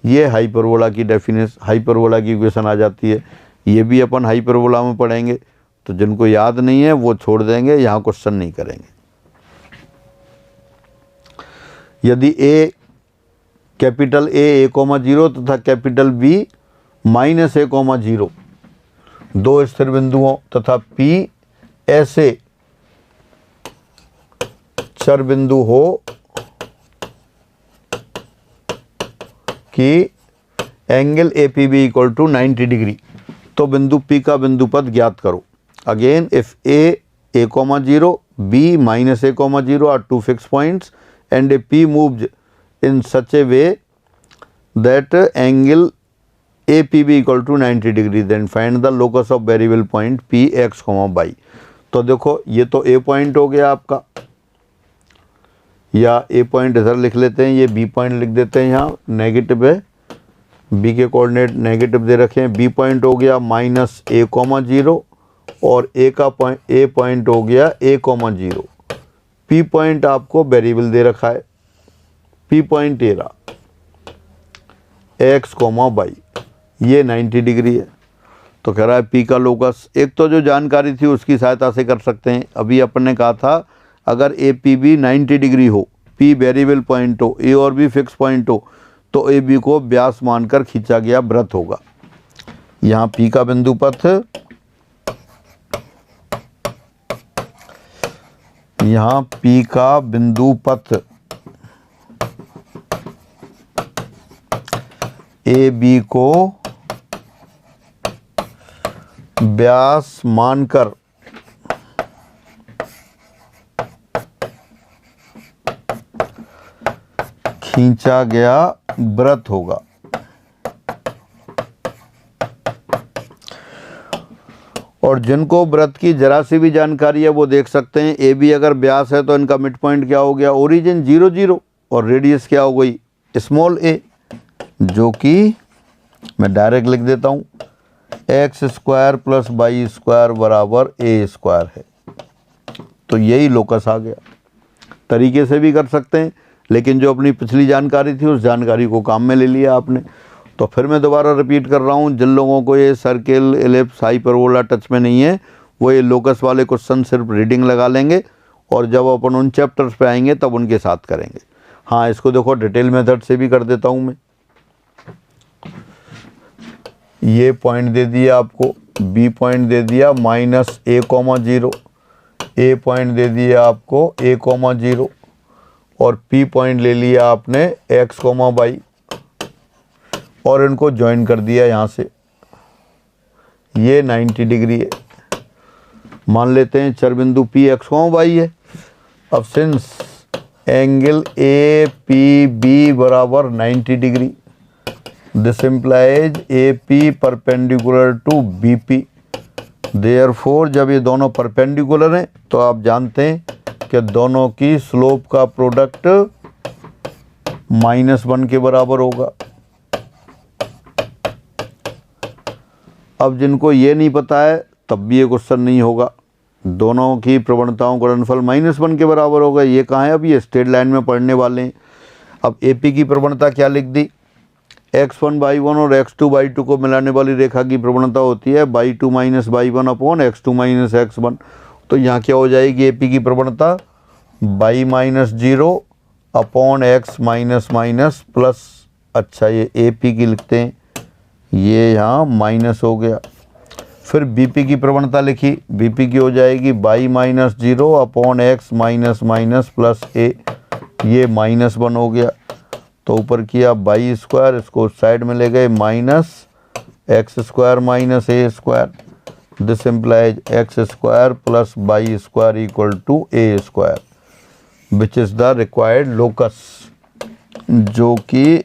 ये hyperbola की definition, hyperbola की equation आ जाती है। ये भी अपन हाइपरबोला में पढ़ेंगे, तो जिनको याद नहीं है वो छोड़ देंगे, यहाँ क्वेश्चन नहीं करेंगे। यदि कैपिटल A 0 तथा कैपिटल B माइनस A 0 दो स्थिर बिंदुओं तथा P ऐसे चर बिंदु हो कि angle APB equal to 90 degree, तो बिंदु P का बिंदु पद ज्ञात करो। Again if A 0 B minus A 0 are two fixed points and a P moves in such a way that angle A P B equal to 90 degree, then find the locus of variable point P x comma y. तो देखो ये तो ए point हो गया आपका, या ए point इधर लिख लेते हैं, ये बी पॉइंट लिख देते हैं, यहाँ नेगेटिव है, बी के कोऑर्डिनेट नेगेटिव दे रखे हैं। बी पॉइंट हो गया माइनस ए कॉमा 0 और ए पॉइंट हो गया ए कॉमा 0। पी पॉइंट आपको वेरिएबल दे रखा है, पी पॉइंट ए रहा एक्स कॉमा वाई, ये 90 डिग्री है। तो कह रहा है पी का लोकस, एक तो जो जानकारी थी उसकी सहायता से कर सकते हैं। अभी अपन ने कहा था अगर ए पी बी 90 डिग्री हो, पी वेरिएबल पॉइंट हो, ए और बी फिक्स पॉइंट हो, तो ए बी को व्यास मानकर खींचा गया वृत्त होगा। यहाँ पी का बिंदु पथ, यहाँ पी का बिंदु पथ ए बी को व्यास मानकर खींचा गया वृत्त होगा। और जिनको वृत्त की जरा सी भी जानकारी है वो देख सकते हैं। ए बी अगर व्यास है तो इनका मिड पॉइंट क्या हो गया, ओरिजिन 0 0, और रेडियस क्या हो गई स्मॉल ए, जो कि मैं डायरेक्ट लिख देता हूँ x square plus y square बराबर ए स्क्वायर है। तो यही लोकस आ गया। तरीके से भी कर सकते हैं, लेकिन जो अपनी पिछली जानकारी थी उस जानकारी को काम में ले लिया आपने। तो फिर मैं दोबारा रिपीट कर रहा हूँ, जिन लोगों को ये सर्किल, एलिप्स, हाइपरबोला टच में नहीं है वो ये लोकस वाले क्वेश्चन सिर्फ रीडिंग लगा लेंगे, और जब अपन उन चैप्टर्स पे आएंगे तब उनके साथ करेंगे। हाँ, इसको देखो डिटेल मेथड से भी कर देता हूँ मैं। ये पॉइंट दे दिया आपको, बी पॉइंट दे दिया माइनस ए कॉमा 0, ए पॉइंट दे दिया आपको ए कॉमा 0, और पी पॉइंट ले लिया आपने एक्स कॉमा वाई, और इनको ज्वाइन कर दिया यहाँ से। ये 90 डिग्री है। मान लेते हैं चर बिंदु पी एक्स कॉमा वाई है। अब since angle A P B बराबर 90 degree, this implies A P perpendicular to B P. Therefore जब ये दोनों परपेंडिकुलर हैं तो आप जानते हैं कि दोनों की स्लोप का प्रोडक्ट -1 के बराबर होगा। अब जिनको ये नहीं पता है तब भी ये क्वेश्चन नहीं होगा। दोनों की प्रवणताओं का गुणनफल -1 के बराबर होगा। ये कहाँ है, अब ये स्ट्रेट लाइन में पढ़ने वाले हैं। अब ए पी की प्रवणता क्या लिख दी, x1 y1 और x2 y2 को मिलाने वाली रेखा की प्रवणता होती है y2 minus y1 upon x2 minus x1। तो यहाँ क्या हो जाएगी, ए पी की प्रवणता y minus 0 upon x minus minus plus, अच्छा ये ए पी की लिखते हैं, ये यहाँ माइनस हो गया। फिर बी पी की प्रवणता लिखी, बी पी की हो जाएगी y minus 0 upon x minus minus plus A, ये -1 हो गया। तो ऊपर किया वाई स्क्वायर, इसको साइड में ले गए minus x square minus a square, this implies x square plus y square equal to a square, which is the required locus, जो कि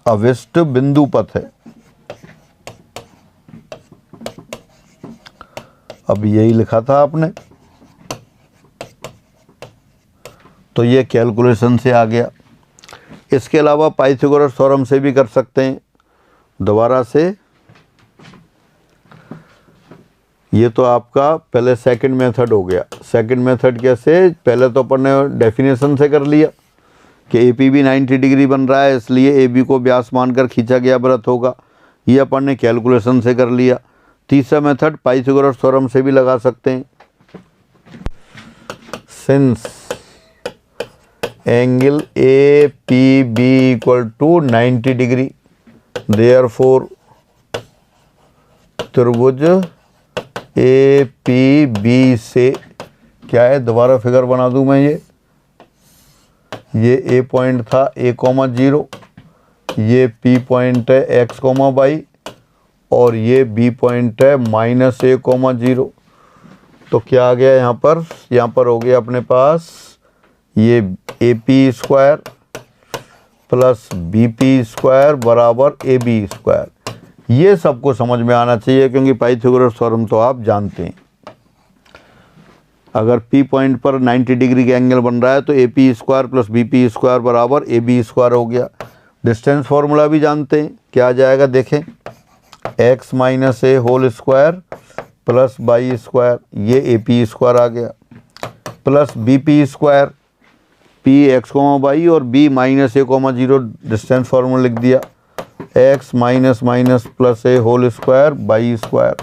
अविष्ट बिंदु पथ है। अब यही लिखा था आपने, तो ये कैलकुलेशन से आ गया। इसके अलावा पाइथागोरस थ्योरम से भी कर सकते हैं। दोबारा से, ये तो आपका पहले सेकंड मेथड हो गया। सेकंड मेथड कैसे, पहले तो अपन ने डेफिनेशन से कर लिया कि ए पी बी 90 डिग्री बन रहा है, इसलिए ए बी को व्यास मानकर खींचा गया वृत्त होगा। ये अपन ने कैलकुलेशन से कर लिया। तीसरा मेथड पाइथागोरस थ्योरम से भी लगा सकते हैं। Since angle A P B equal to 90 degree, therefore त्रिभुज ए पी बी से क्या है, दोबारा फिगर बना दूं मैं। ये ए पॉइंट था ए कॉमा 0, ये पी पॉइंट है एक्स कॉमा वाई, और ये बी पॉइंट है माइनस ए कॉमा 0। तो क्या आ गया यहाँ पर हो गया अपने पास ये A P square plus B P square बराबर ए बी स्क्वायर। ये सबको समझ में आना चाहिए क्योंकि पाइथागोरस थ्योरम तो आप जानते हैं। अगर P पॉइंट पर 90 डिग्री का एंगल बन रहा है तो A P square plus B P square बराबर ए बी स्क्वायर हो गया। डिस्टेंस फार्मूला भी जानते हैं, क्या आ जाएगा देखें, x minus a whole square plus y square, ये ए पी स्क्वायर आ गया, plus B P square, P x comma y और B minus a comma zero, distance formula लिख दिया, x minus minus plus a whole square y square,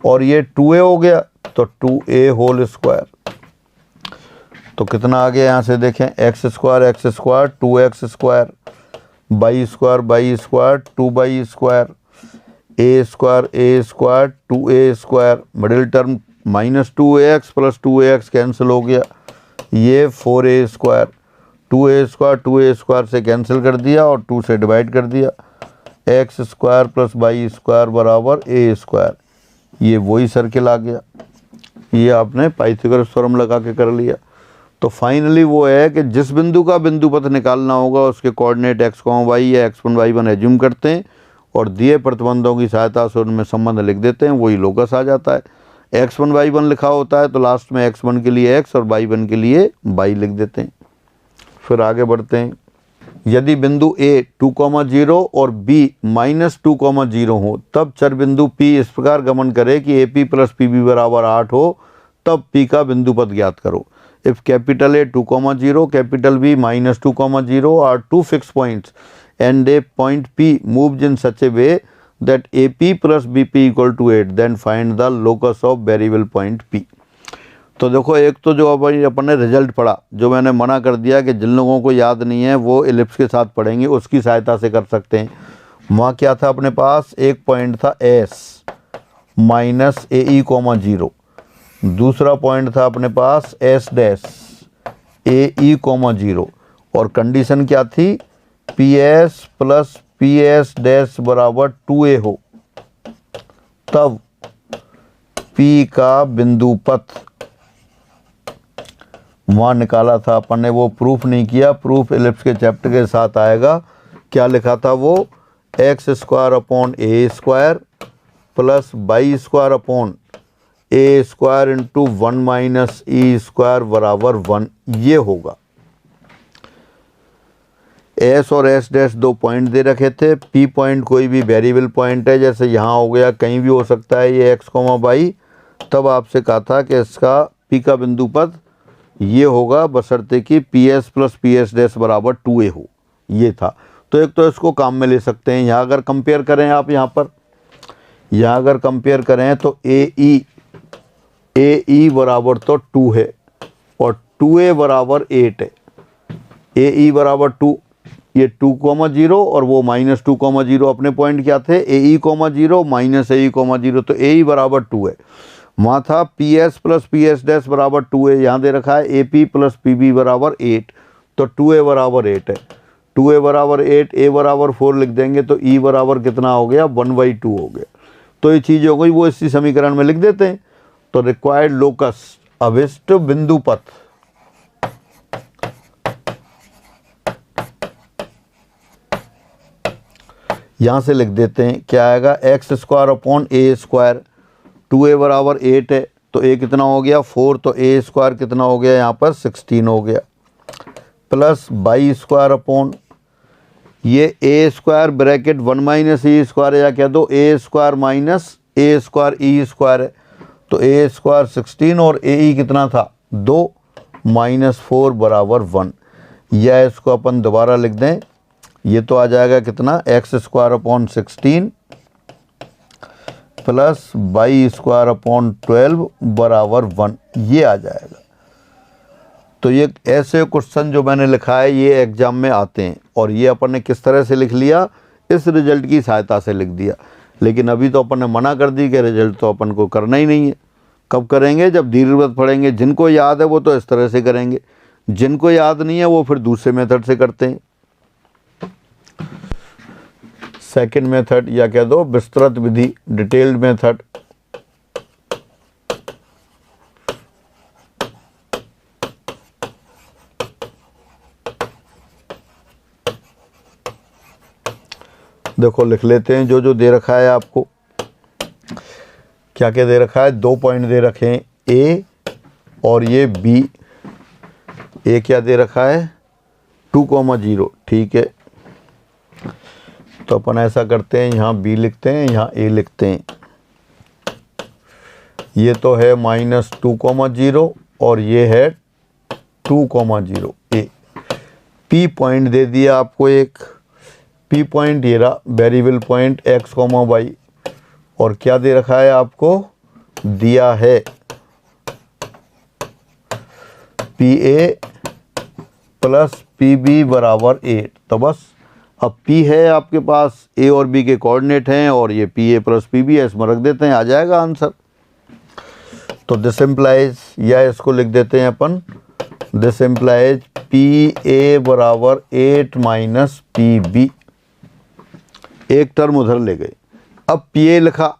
और ये 2a हो गया तो 2a होल स्क्वायर। तो कितना आ गया यहाँ से देखें, x square 2x square y square 2 by square A square 2a square, middle term minus 2ax plus 2ax cancel हो गया, ये 4a स्क्वायर 2a स्क्वायर से कैंसिल कर दिया और 2 से डिवाइड कर दिया, x square plus y square बराबर ए स्क्वायर, ये वही सर्किल आ गया। ये आपने पाइथागोरस थ्योरम लगा के कर लिया। तो फाइनली वो है कि जिस बिंदु का बिंदु पथ निकालना होगा उसके कोऑर्डिनेट x, y या x1, y1 एज्यूम करते हैं और दिए प्रतिबंधों की सहायता से उनमें संबंध लिख देते हैं, वही लोकस आ जाता है। x1, y1 लिखा होता है तो लास्ट में x1 के लिए x और y1 के लिए y लिख देते हैं। फिर आगे बढ़ते हैं। यदि बिंदु A 2,0 और B -2,0 हो तब चर बिंदु P इस प्रकार गमन करे कि AP प्लस PB बराबर 8 हो, तब P का बिंदु पथ ज्ञात करो। If capital A 2,0, capital B -2,0 are two fixed points and a point P moves in such a way that AP plus BP equal to 8, then find the locus of variable point P। तो देखो, एक तो जो अपन ने result पढ़ा, जो मैंने मना कर दिया कि जिन लोगों को याद नहीं है वो एलिप्स के साथ पढ़ेंगे, उसकी सहायता से कर सकते हैं। वहाँ क्या था अपने पास, एक पॉइंट था S माइनस AE, 0, दूसरा पॉइंट था अपने पास S डैश AE, 0, और कंडीशन क्या थी, PS प्लस PS डैश बराबर 2A हो, तब P का बिंदु पथ वहाँ निकाला था अपन ने, वो प्रूफ नहीं किया, प्रूफ एलिप्स के चैप्टर के साथ आएगा। क्या लिखा था वो, x square upon a square plus y square upon a square into 1 minus E square बराबर 1, ये होगा। एस और एस डैश दो पॉइंट दे रखे थे, पी पॉइंट कोई भी वेरिएबल पॉइंट है, जैसे यहाँ हो गया, कहीं भी हो सकता है ये एक्स कोमा बाई। तब आपसे कहा था कि इसका पी का बिंदु पथ ये होगा बशर्ते कि P S plus P S dash बराबर 2a हो, ये था। तो एक तो इसको काम में ले सकते हैं। यहाँ अगर कंपेयर करें आप, यहाँ अगर कंपेयर करें तो ए बराबर तो 2 है और 2a बराबर 8 है। ए बराबर 2, ये 2,0 और वो -2,0 अपने पॉइंट क्या थे, AE, 0 माइनस AE, 0, तो AE बराबर 2 है। वहाँ था PS प्लस PS डैश बराबर 2a, यहाँ दे रखा है AP प्लस PB बराबर 8, तो 2a बराबर 8 है। 2a बराबर 8, a बराबर 4 लिख देंगे तो E बराबर कितना हो गया, 1/2 हो गया। तो ये चीज़ हो गई, वो इसी समीकरण में लिख देते हैं। तो रिक्वायर्ड लोकस, अभिष्ट बिंदु पथ, यहाँ से लिख देते हैं, क्या आएगा, x square upon a square, 2a बराबर 8 है तो a कितना हो गया 4, तो a स्क्वायर कितना हो गया यहाँ पर 16 हो गया, प्लस बाई स्क्वायर अपॉन ये a square bracket 1 minus E square, या कह दो a square minus a square e square है, तो a स्क्वायर 16 और AE कितना था 2 माइनस 4 बराबर 1, या इसको अपन दोबारा लिख दें, ये तो आ जाएगा कितना, x square upon 16 plus y square upon 12 बराबर 1, ये आ जाएगा। तो ये ऐसे क्वेश्चन जो मैंने लिखा है ये एग्जाम में आते हैं, और ये अपन ने किस तरह से लिख लिया, इस रिजल्ट की सहायता से लिख दिया। लेकिन अभी तो अपन ने मना कर दी कि रिजल्ट तो अपन को करना ही नहीं है। कब करेंगे, जब दीर्घवृत्त पढ़ेंगे। जिनको याद है वो तो इस तरह से करेंगे, जिनको याद नहीं है वो फिर दूसरे मेथड से करते हैं, सेकंड मेथड, या कह दो विस्तृत विधि, डिटेल्ड मेथड। देखो लिख लेते हैं जो जो दे रखा है आपको। क्या क्या दे रखा है, 2 पॉइंट दे रखे हैं, ए और ये बी। ए क्या दे रखा है, 2,0, ठीक है। तो अपन ऐसा करते हैं, यहाँ बी लिखते हैं, यहाँ ए लिखते हैं। ये तो है -2,0 और ये है 2,0 ए। पी पॉइंट दे दिया आपको एक, पी पॉइंट ये रहा वेरिएबल पॉइंट x, y। और क्या दे रखा है आपको, दिया है P A plus P B बराबर 8। तो बस अब P है आपके पास, A और B के कोऑर्डिनेट हैं और ये P A plus P B है, इसमें रख देते हैं, आ जाएगा आंसर। तो दिस इम्प्लाइज, या इसको लिख देते हैं अपन, दिस इम्प्लाइज पी ए बराबर 8 माइनस पी बी। एक टर्म उधर ले गए। अब पी ए लिखा,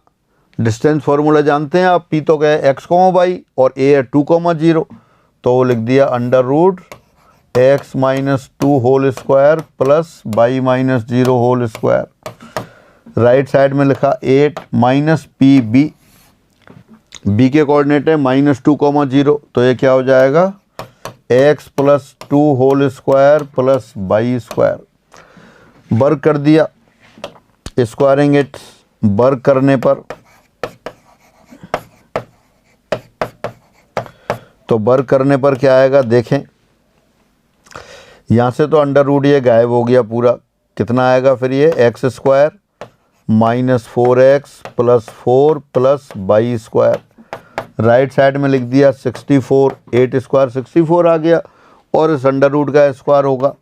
डिस्टेंस फार्मूला जानते हैं आप, पी तो गए x, y और a है 2,0, तो वो लिख दिया √x minus 2 whole square plus y minus 0 whole square. Right side में लिखा 8 माइनस पी बी, बी के कोऑर्डिनेट है -2,0, तो ये क्या हो जाएगा x plus 2 whole square plus y square. Work कर दिया, स्क्वायरिंग इट, वर्क करने पर तो वर्क करने पर क्या आएगा देखें। यहाँ से तो अंडर रूट ये गायब हो गया पूरा, कितना आएगा फिर ये x square -4x plus 4 plus y square. Right side में लिख दिया 64, 8 स्क्वायर 64 आ गया और इस अंडर रूट का स्क्वायर होगा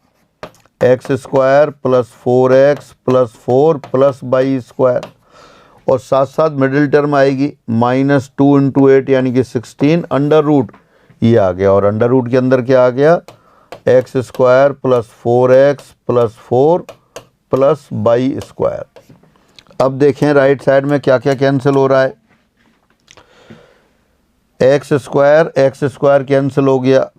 x square plus 4x plus 4 plus y square. और साथ साथ मिडिल टर्म आएगी -2 × 8 यानी कि 16 अंडर रूट, ये आ गया। और अंडर रूट के अंदर क्या आ गया, x square plus 4x plus 4 plus y square. अब देखें राइट साइड में क्या क्या कैंसिल हो रहा है, x स्क्वायर कैंसिल हो गया,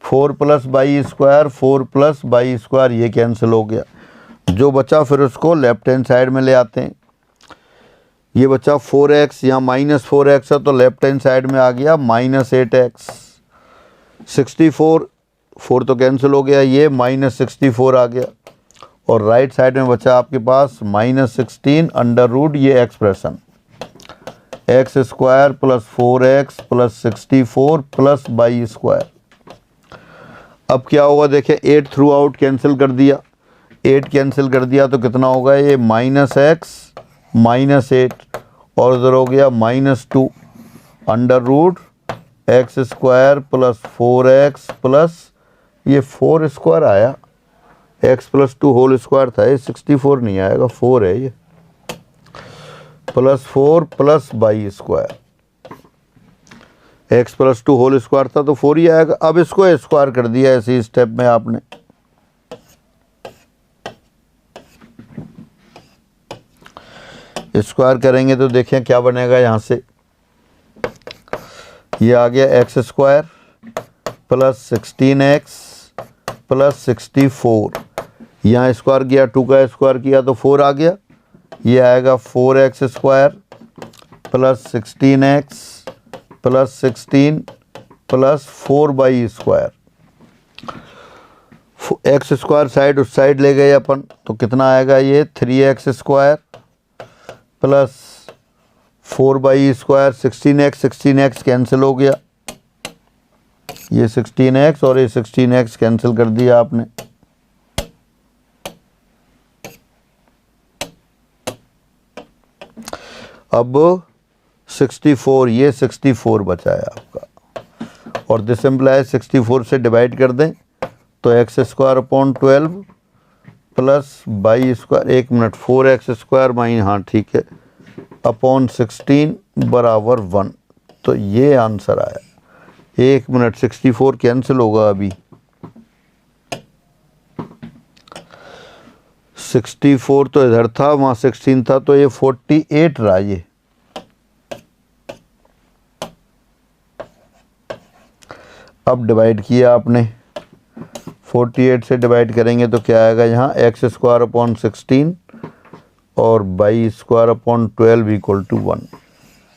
4 plus y square 4 plus y square ये कैंसिल हो गया। जो बचा फिर उसको लेफ्ट हैंड साइड में ले आते हैं। ये बचा 4x, यहाँ -4x है तो लेफ्ट हैंड साइड में आ गया -8x। 64, 4 तो कैंसिल हो गया, ये -64 आ गया। और राइट साइड में बचा आपके पास -16 अंडर रूट ये expression, x square plus 4x plus 64 plus y square. अब क्या होगा देखें, 8 थ्रू आउट कैंसिल कर दिया, 8 कैंसिल कर दिया तो कितना होगा ये -x -8 और इधर हो गया -2 under root x square plus 4x plus ये 4 स्क्वायर आया, x प्लस 2 होल स्क्वायर था, ये 64 नहीं आएगा, 4 है ये, plus 4 plus y square. x plus 2 whole square था तो 4 ही आएगा। अब इसको स्क्वायर कर दिया इसी स्टेप में आपने, स्क्वायर करेंगे तो देखें क्या बनेगा। यहाँ से ये आ गया x square plus 16x plus 64, यहाँ स्क्वायर किया 2 का स्क्वायर किया तो 4 आ गया। ये आएगा 4x square plus 16x plus 16 plus 4y square. x square side उस साइड ले गए अपन तो कितना आएगा ये 3x square plus 4y square. 16x cancel हो गया, ये 16x और ये 16x कैंसिल कर दिया आपने। अब 64, ये 64 बचा है आपका और दिस इम्प्लाइज 64 से डिवाइड कर दें तो x square upon 12 plus y square, 1 minute, 4x square mine, हाँ ठीक है, अपॉन 16 बराबर 1। तो ये आंसर आया। 1 मिनट, 64 कैंसिल होगा अभी, 64 तो इधर था, वहाँ 16 था तो ये 48 रहा। ये अब डिवाइड किया आपने, 48 से डिवाइड करेंगे तो क्या आएगा यहाँ x स्क्वायर अपॉन 16 और y square upon 12 equal to 1।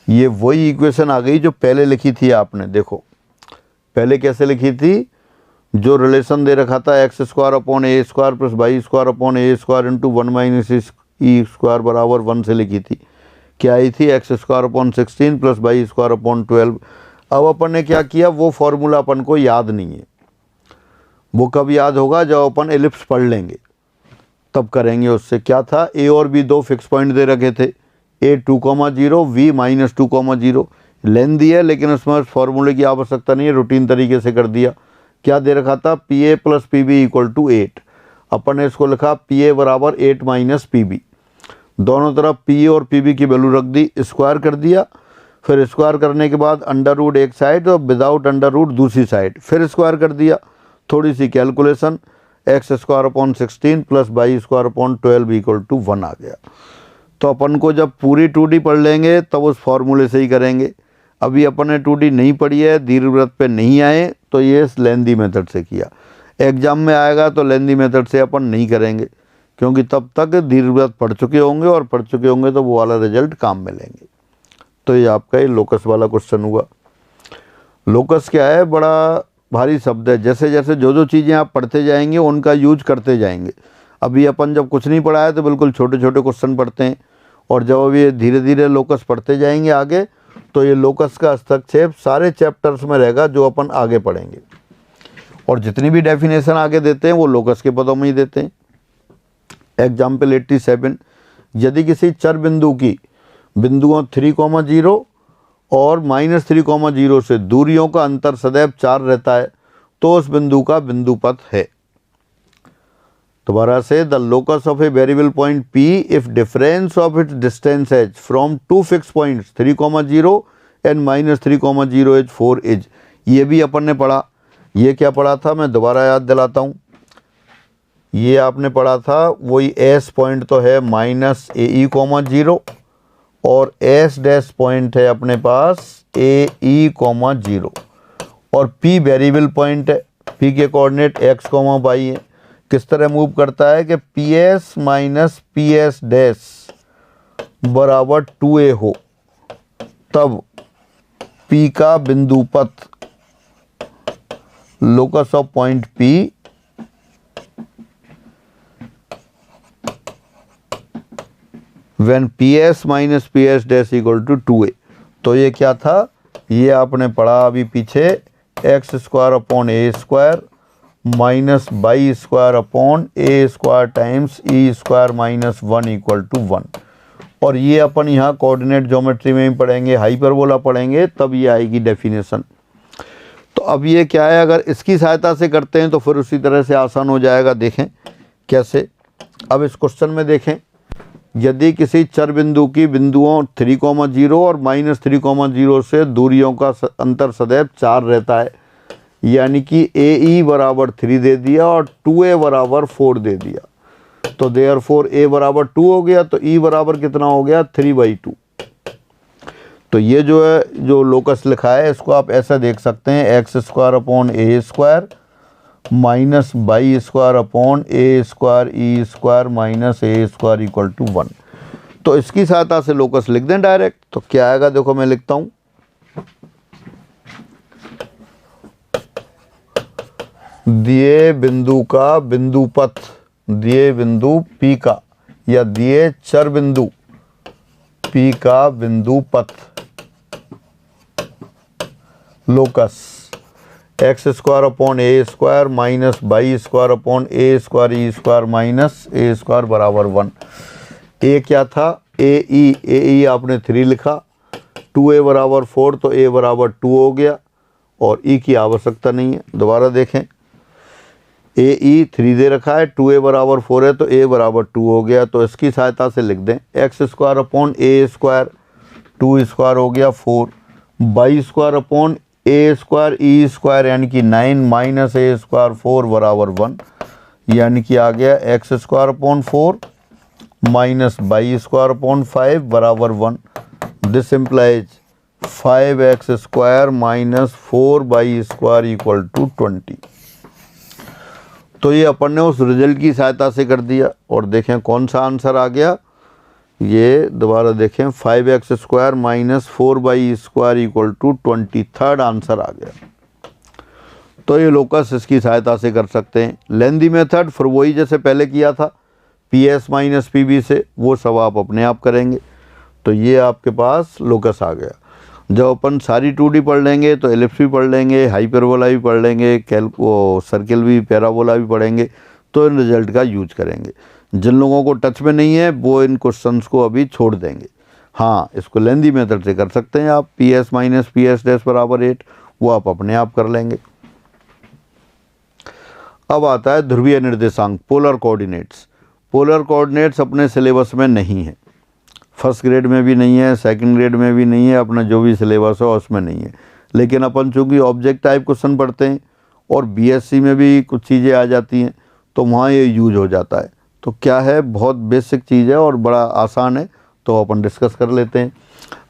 ये वही इक्वेशन आ गई जो पहले लिखी थी आपने। देखो पहले कैसे लिखी थी, जो रिलेशन दे रखा था x square upon a square plus y square upon a square into 1 minus E square बराबर 1 से लिखी थी। क्या आई थी, x square upon 16 plus y square upon 12। अब अपन ने क्या किया, वो फॉर्मूला अपन को याद नहीं है। वो कब याद होगा, जब अपन एलिप्स पढ़ लेंगे तब करेंगे। उससे क्या था, ए और बी दो फिक्स पॉइंट दे रखे थे, ए 2,0 वी माइनस 2,0। लेंथ दी है लेकिन उसमें फॉर्मूले की आवश्यकता नहीं है, रूटीन तरीके से कर दिया। क्या दे रखा था, P A plus P B equal to 8। अपन ने इसको लिखा पी ए बराबर 8 माइनस पी बी। दोनों तरफ पी ए और पी बी की वैल्यू रख दी, स्क्वायर कर दिया। फिर स्क्वायर करने के बाद अंडर रूट एक साइड और विदाउट अंडर रूट दूसरी साइड, फिर स्क्वायर कर दिया। थोड़ी सी calculation, x square upon 16 plus y square upon 12 equal to 1 आ गया। तो अपन को जब पूरी 2D पढ़ लेंगे तब उस फॉर्मूले से ही करेंगे। अभी अपन ने 2D नहीं पढ़ी है, दीर्घवृत्त पे नहीं आए, तो ये लेंदी मेथड से किया। एग्जाम में आएगा तो लेंदी मेथड से अपन नहीं करेंगे, क्योंकि तब तक दीर्घवृत्त पढ़ चुके होंगे, और पढ़ चुके होंगे तो वो वाला रिजल्ट काम में लेंगे। तो ये आपका ये लोकस वाला क्वेश्चन हुआ। लोकस क्या है, बड़ा भारी शब्द है। जैसे जैसे जो चीज़ें आप पढ़ते जाएंगे उनका यूज करते जाएंगे। अभी अपन जब कुछ नहीं पढ़ा है तो बिल्कुल छोटे छोटे क्वेश्चन पढ़ते हैं, और जब अभी धीरे धीरे लोकस पढ़ते जाएंगे आगे, तो ये लोकस का हस्तक्षेप सारे चैप्टर्स में रहेगा जो अपन आगे पढ़ेंगे। और जितनी भी डेफिनेशन आगे देते हैं वो लोकस के पदों में ही देते हैं। एग्जाम्पल 87, यदि किसी चर बिंदु की बिंदुओं 3,0 और -3,0 से दूरियों का अंतर सदैव 4 रहता है, तो उस बिंदु का बिंदु पथ है। दोबारा से, the locus of a variable point P if difference of its distance as from two fix points 3,0 and -3,0 as 4 is. ये भी अपन ने पढ़ा। ये क्या पढ़ा था, मैं दोबारा याद दिलाता हूँ। ये आपने पढ़ा था, वही S पॉइंट तो है -AE,0 और S डैश पॉइंट है अपने पास AE,0 और P वेरिएबल पॉइंट है। P के कोऑर्डिनेट x, y है। किस तरह मूव करता है कि PS माइनस PS डैश बराबर 2A हो, तब P का बिंदु पथ locus of point P when PS minus PS dash equal to 2A। तो ये क्या था, ये आपने पढ़ा अभी पीछे, x square upon a square minus y square upon a square times e square minus 1 equal to 1। और ये अपन यहाँ कोऑर्डिनेट ज्योमेट्री में ही पढ़ेंगे, हाइपरबोला पढ़ेंगे, तब ये आएगी डेफिनेशन। तो अब ये क्या है, अगर इसकी सहायता से करते हैं तो फिर उसी तरह से आसान हो जाएगा। देखें कैसे। अब इस क्वेश्चन में देखें, यदि किसी चर बिंदु की बिंदुओं 3,0 और -3,0 से दूरियों का अंतर सदैव 4 रहता है, यानी कि AE बराबर 3 दे दिया और 2A बराबर 4 दे दिया, तो देयरफॉर A बराबर 2 हो गया, तो E बराबर कितना हो गया, 3/2। तो ये जो है, जो लोकस लिखा है, इसको आप ऐसा देख सकते हैं, x square upon a square minus y square upon a square e square minus a square equal to 1। तो इसकी सहायता से लोकस लिख दें डायरेक्ट। तो क्या आएगा, देखो मैं लिखता हूँ, दिए बिंदु का बिंदु पथ, दिए बिंदु P का या दिए चर बिंदु P का बिंदु पथ locus x square upon a square minus y square upon a square e square minus a square बराबर 1। ए क्या था, ए आपने 3 लिखा, 2A बराबर 4, तो A बराबर 2 हो गया, और E की आवश्यकता नहीं है। दोबारा देखें, AE 3 दे रखा है, 2A बराबर 4 है, तो A बराबर 2 हो गया। तो इसकी सहायता से लिख दें, x square upon a square 2 square हो गया 4, y square upon a square e square यानी कि 9 माइनस ए स्क्वायर 4 बराबर 1, यानी कि आ गया x square upon 4 minus y square upon 5 बराबर 1। This implies 5x square minus 4 y square equal to 20। तो ये अपन ने उस रिजल्ट की सहायता से कर दिया। और देखें कौन सा आंसर आ गया, ये दोबारा देखें, 5x² minus 4y² equal to 23 answer आ गया। तो ये लोकस इसकी सहायता से कर सकते हैं। लेंदी मेथड फिर वही जैसे पहले किया था, PS माइनस PB से, वो सब आप अपने आप करेंगे। तो ये आपके पास लोकस आ गया। जब अपन सारी 2D पढ़ लेंगे तो एलिप्स भी पढ़ लेंगे, हाइपरबोला भी पढ़ लेंगे, वो सर्किल भी, पैराबोला भी पढ़ेंगे, तो इन रिजल्ट का यूज करेंगे। जिन लोगों को टच में नहीं है वो इन क्वेश्चंस को अभी छोड़ देंगे। हाँ, इसको लेंदी मेथड से कर सकते हैं आप, PS माइनस PS डैश बराबर 8, वो आप अपने आप कर लेंगे। अब आता है ध्रुवीय निर्देशांक, पोलर कोऑर्डिनेट्स। पोलर कोऑर्डिनेट्स अपने सिलेबस में नहीं है, फर्स्ट ग्रेड में भी नहीं है, सेकंड ग्रेड में भी नहीं है, अपना जो भी सिलेबस है उसमें नहीं है। लेकिन अपन चूँकि ऑब्जेक्ट टाइप क्वेश्चन पढ़ते हैं और BSc में भी कुछ चीज़ें आ जाती हैं, तो वहाँ ये यूज हो जाता है। तो क्या है, बहुत बेसिक चीज़ है और बड़ा आसान है, तो अपन डिस्कस कर लेते हैं।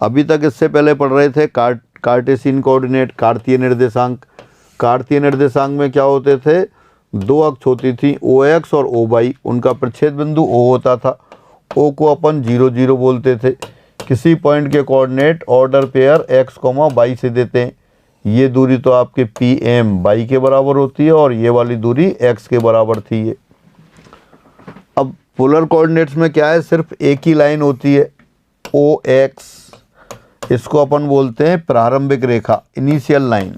अभी तक इससे पहले पढ़ रहे थे कार्टेशियन कोऑर्डिनेट, कार्तीय निर्देशांक। कार्तीय निर्देशांक में क्या होते थे, दो अक्ष होती थी, OX और OY, उनका प्रच्छेद बिंदु O होता था। O को अपन 0 0 बोलते थे। किसी पॉइंट के coordinate order pair x, y से देते हैं। ये दूरी तो आपके PM y के बराबर होती है और ये वाली दूरी x के बराबर थी ये। अब पोलर कोऑर्डिनेट्स में क्या है, सिर्फ एक ही लाइन होती है, OX। इसको अपन बोलते हैं प्रारंभिक रेखा, इनिशियल लाइन।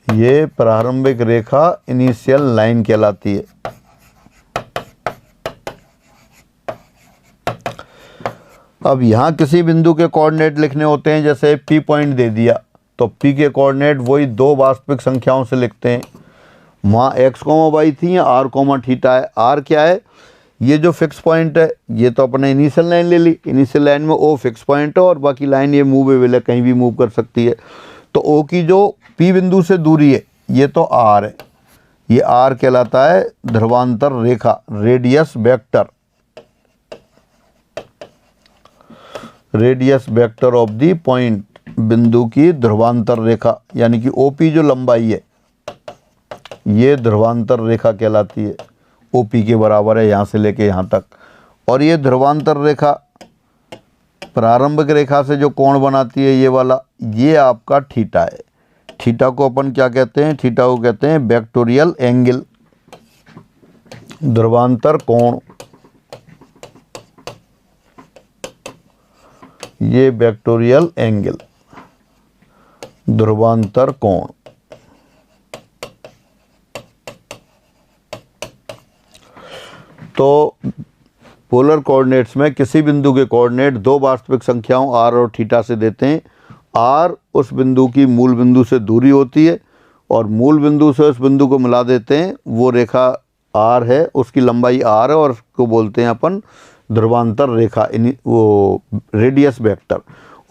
ये प्रारंभिक रेखा इनिशियल लाइन कहलाती है। अब यहाँ किसी बिंदु के कोऑर्डिनेट लिखने होते हैं, जैसे P पॉइंट दे दिया तो P के कोऑर्डिनेट वही दो वास्तविक संख्याओं से लिखते हैं। वहाँ x, y थी, या r, थीटा है। r क्या है, ये जो फिक्स पॉइंट है, ये तो अपने इनिशियल लाइन ले ली, इनिशियल लाइन में O फिक्स पॉइंट है और बाकी लाइन ये मूवेबल है, कहीं भी मूव कर सकती है। तो O की जो P बिंदु से दूरी है, ये तो r है, ये r कहलाता है ध्रुवांतर रेखा, radius vector, radius vector of the point, बिंदु की ध्रुवांतर रेखा, यानी कि OP जो लंबाई है, ये ध्रुवांतर रेखा कहलाती है। OP के बराबर है यहाँ से लेके यहाँ तक। और ये ध्रुवांतर रेखा प्रारंभिक रेखा से जो कोण बनाती है, ये वाला, ये आपका थीटा है। थीटा को अपन क्या कहते हैं, थीटा को कहते हैं वेक्टोरियल एंगल, ध्रुवांतर कोण। ये वेक्टोरियल एंगल, ध्रुवांतर कोण। तो पोलर कोऑर्डिनेट्स में किसी बिंदु के कोऑर्डिनेट दो वास्तविक संख्याओं r और थीटा से देते हैं। r उस बिंदु की मूल बिंदु से दूरी होती है और मूल बिंदु से उस बिंदु को मिला देते हैं, वो रेखा r है, उसकी लंबाई r है और उसको बोलते हैं अपन ध्रुवांतर रेखा, वो रेडियस वेक्टर।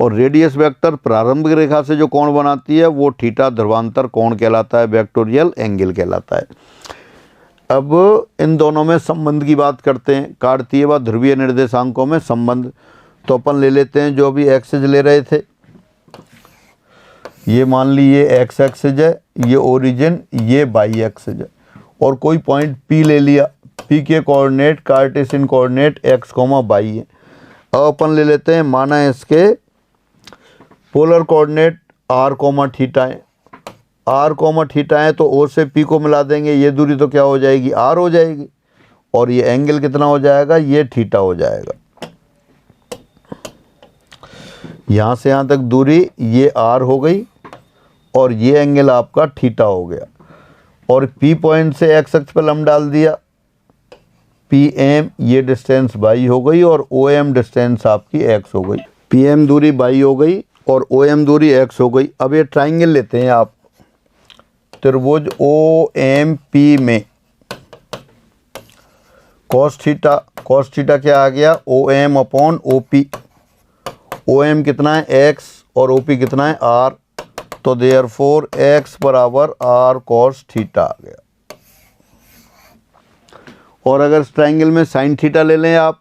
और रेडियस वेक्टर प्रारंभिक रेखा से जो कोण बनाती है वो थीटा ध्रुवांतर कोण कहलाता है, वेक्टोरियल एंगल कहलाता है। अब इन दोनों में संबंध की बात करते हैं, कार्तीय व ध्रुवीय निर्देशांकों में संबंध। तो अपन ले लेते हैं, जो भी एक्सिस ले रहे थे, ये मान ली ये एक्स एक्सिस है, ये ओरिजिन, ये वाई एक्सिस है, और कोई पॉइंट P ले लिया। P के coordinate Cartesian coordinate x, y है। अब अपन ले लेते हैं, माना है इसके पोलर कोऑर्डिनेट r, थीटा है। r, थीटा है तो O से P को मिला देंगे, ये दूरी तो क्या हो जाएगी, r हो जाएगी, और ये एंगल कितना हो जाएगा, ये थीटा हो जाएगा। यहाँ से यहाँ तक दूरी ये r हो गई और ये एंगल आपका थीटा हो गया। और P पॉइंट से x अक्ष पर लंब डाल दिया, PM ये डिस्टेंस y हो गई और OM डिस्टेंस आपकी x हो गई। PM दूरी y हो गई और OM दूरी x हो गई। अब ये ट्राइंगल लेते हैं आप, त्रिभुज OMP में cos थीटा क्या आ गया, OM अपॉन OP। OM कितना है, x, और OP कितना है, r, तो देयरफॉर x बराबर r cos थीटा आ गया। और अगर इस ट्राइंगल में साइन थीटा ले लें आप,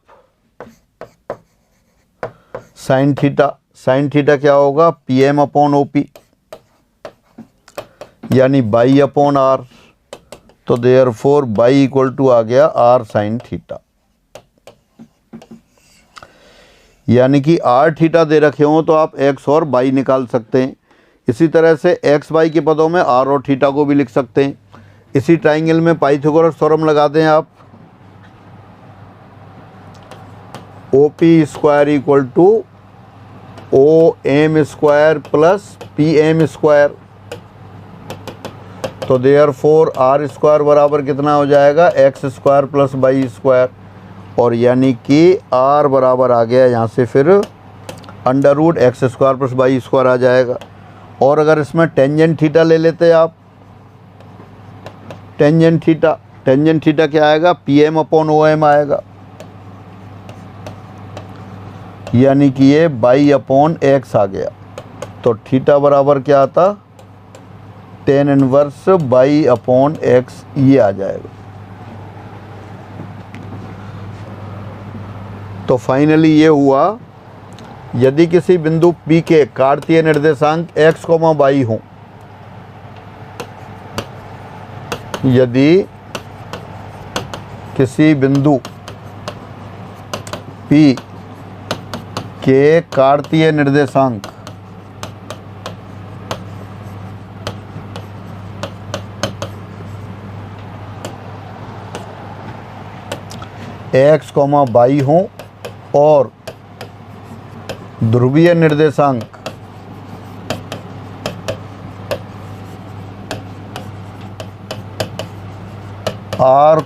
साइन थीटा क्या होगा, PM अपॉन OP, यानी y अपॉन r, तो देयरफॉर y इक्वल टू आ गया r साइन थीटा। यानी कि आर थीटा दे रखे हों तो आप एक्स और वाई निकाल सकते हैं। इसी तरह से एक्स वाई के पदों में आर और थीटा को भी लिख सकते हैं। इसी ट्राइंगल में पाइथागोरस थ्योरम लगा दें आप, O P square equal to O M square plus P M square. तो देयरफॉर आर स्क्वायर बराबर कितना हो जाएगा, x square plus y square. और यानी कि आर बराबर आ गया यहाँ से फिर under root x square plus y square आ जाएगा। और अगर इसमें टेंजेंट थीटा ले लेते आप, टेंजेंट थीटा क्या आएगा, P M upon O M आएगा। यानी कि ये बाई अपॉन एक्स आ गया। तो थीटा बराबर क्या आता, tan inverse by upon x, ये आ जाएगा। तो फाइनली ये हुआ, यदि किसी बिंदु P के कार्तीय निर्देशांक x, y हों, यदि किसी बिंदु P के कार्तीय निर्देशांक x, y हों और ध्रुवीय निर्देशांक r,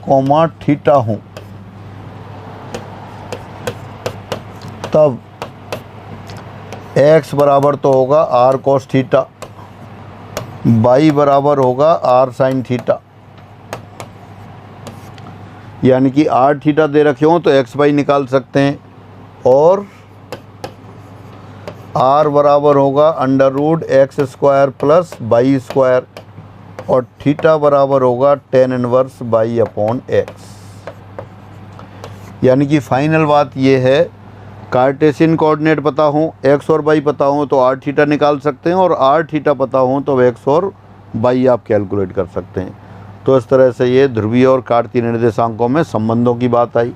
थीटा हों, तब x बराबर तो होगा r cos थीटा, y बराबर होगा r sin थीटा। यानी कि आर थीटा दे रखे हों तो एक्स वाई निकाल सकते हैं। और आर बराबर होगा under root x square plus y square, और थीटा बराबर होगा tan inverse y upon x. यानी कि फाइनल बात ये है, कार्टेशियन कोऑर्डिनेट पता हो, एक्स और वाई पता हो तो आर थीटा निकाल सकते हैं, और आर थीटा पता हो तो एक्स और वाई आप कैलकुलेट कर सकते हैं। तो इस तरह से ये ध्रुवीय और कार्तीय निर्देशांकों में संबंधों की बात आई।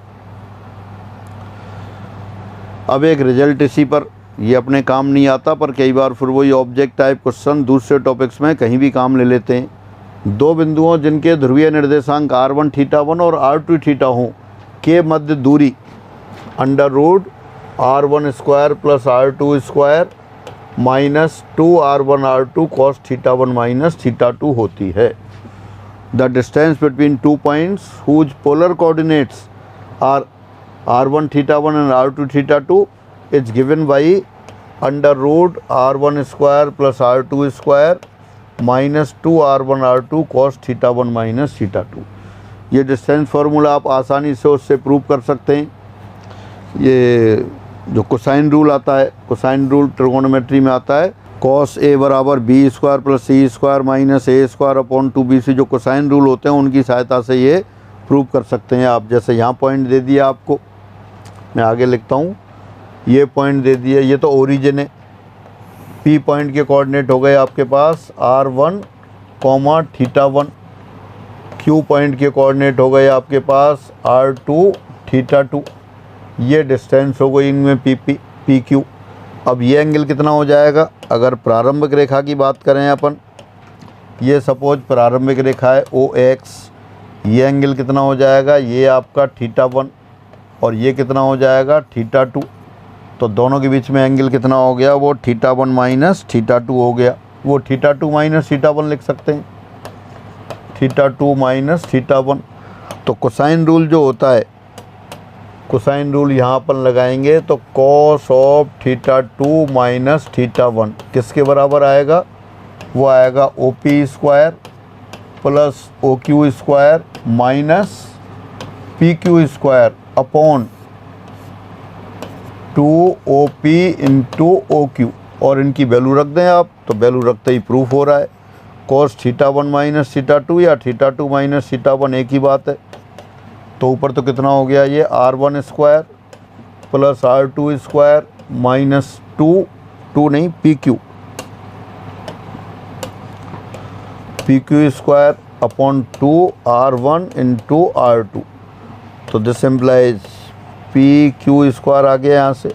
अब एक रिजल्ट इसी पर, ये अपने काम नहीं आता पर कई बार फिर वही ऑब्जेक्ट टाइप क्वेश्चन दूसरे टॉपिक्स में कहीं भी काम ले लेते हैं। दो बिंदुओं जिनके ध्रुवीय निर्देशांक r1 θ1 और r2 θ हों के मध्य दूरी under root r1 square plus r2 square minus 2r1 r2 cos θ1 minus θ2 होती है। The distance between 2 points whose polar coordinates are r1 θ1 and r2 θ2 is given by under root r1 square plus r2 square minus 2r1 r2 cos θ1 minus θ2। ये distance formula आप आसानी से उससे prove कर सकते हैं। ये जो कोसाइन रूल आता है, कोसाइन रूल ट्रिगोनोमेट्री में आता है, cos a बराबर B square plus C square minus a square upon 2bc, जो कोसाइन रूल होते हैं उनकी सहायता से ये प्रूव कर सकते हैं आप। जैसे यहाँ पॉइंट दे दिया आपको, मैं आगे लिखता हूँ, ये पॉइंट दे दिया, ये तो ओरिजिन है। P पॉइंट के कोऑर्डिनेट हो गए आपके पास r1 θ1, Q पॉइंट के कोऑर्डिनेट हो गए आपके पास r2 θ2। ये डिस्टेंस हो गई इनमें PQ। अब ये एंगल कितना हो जाएगा, अगर प्रारंभिक रेखा की बात करें अपन, ये सपोज प्रारंभिक रेखा है OX, ये एंगल कितना हो जाएगा, ये आपका θ1 और ये कितना हो जाएगा θ2। तो दोनों के बीच में एंगल कितना हो गया, वो θ1 माइनस θ2 हो गया। वो θ2 माइनस θ1 लिख सकते हैं, θ2 माइनस θ1। तो कोसाइन रूल जो होता है, कोसाइन रूल यहाँ पर लगाएंगे तो cos ऑफ θ2 माइनस θ1 किसके बराबर आएगा, वो आएगा OP square plus OQ square minus PQ square upon 2OP into OQ, और इनकी वैल्यू रख दें आप, तो वैल्यू रखते ही प्रूफ हो रहा है। cos θ1 माइनस θ2 या θ2 माइनस θ1 एक ही बात है। तो ऊपर तो कितना हो गया, ये r1 square plus r2 square minus 2 नहीं PQ square upon 2r1 into r2। तो दिस एम्प्लाइज PQ स्क्वायर आ गया यहाँ से,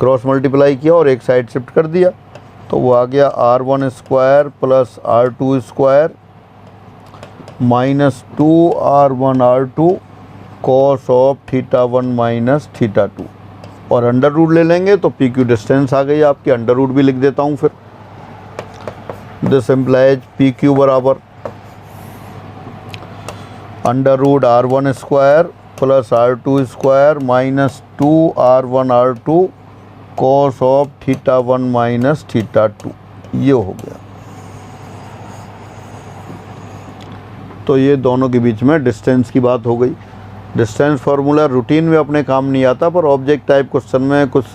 क्रॉस मल्टीप्लाई किया और एक साइड शिफ्ट कर दिया, तो वो आ गया r1 square plus r2 square minus 2r1 r2 cos of θ1 minus θ2, और अंडर रूट ले लेंगे तो पी क्यू डिस्टेंस आ गई आपकी। अंडर रूट भी लिख देता हूँ फिर। दिस इम्प्लाइज पी क्यू बराबर under root r1 square plus r2 square minus 2r1 r2 cos of θ1 minus θ2, ये हो गया। तो ये दोनों के बीच में डिस्टेंस की बात हो गई। डिस्टेंस फार्मूला रूटीन में अपने काम नहीं आता, पर ऑब्जेक्ट टाइप क्वेश्चन में कुछ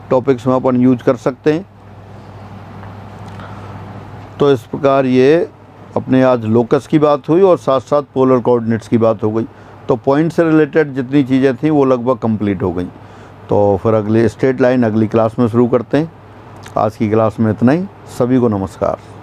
टॉपिक्स में अपन यूज कर सकते हैं। तो इस प्रकार ये अपने आज लोकस की बात हुई और साथ साथ पोलर कोऑर्डिनेट्स की बात हो गई। तो पॉइंट से रिलेटेड जितनी चीज़ें थी वो लगभग कंप्लीट हो गई। तो फिर अगली स्ट्रेट लाइन अगली क्लास में शुरू करते हैं। आज की क्लास में इतना ही। सभी को नमस्कार।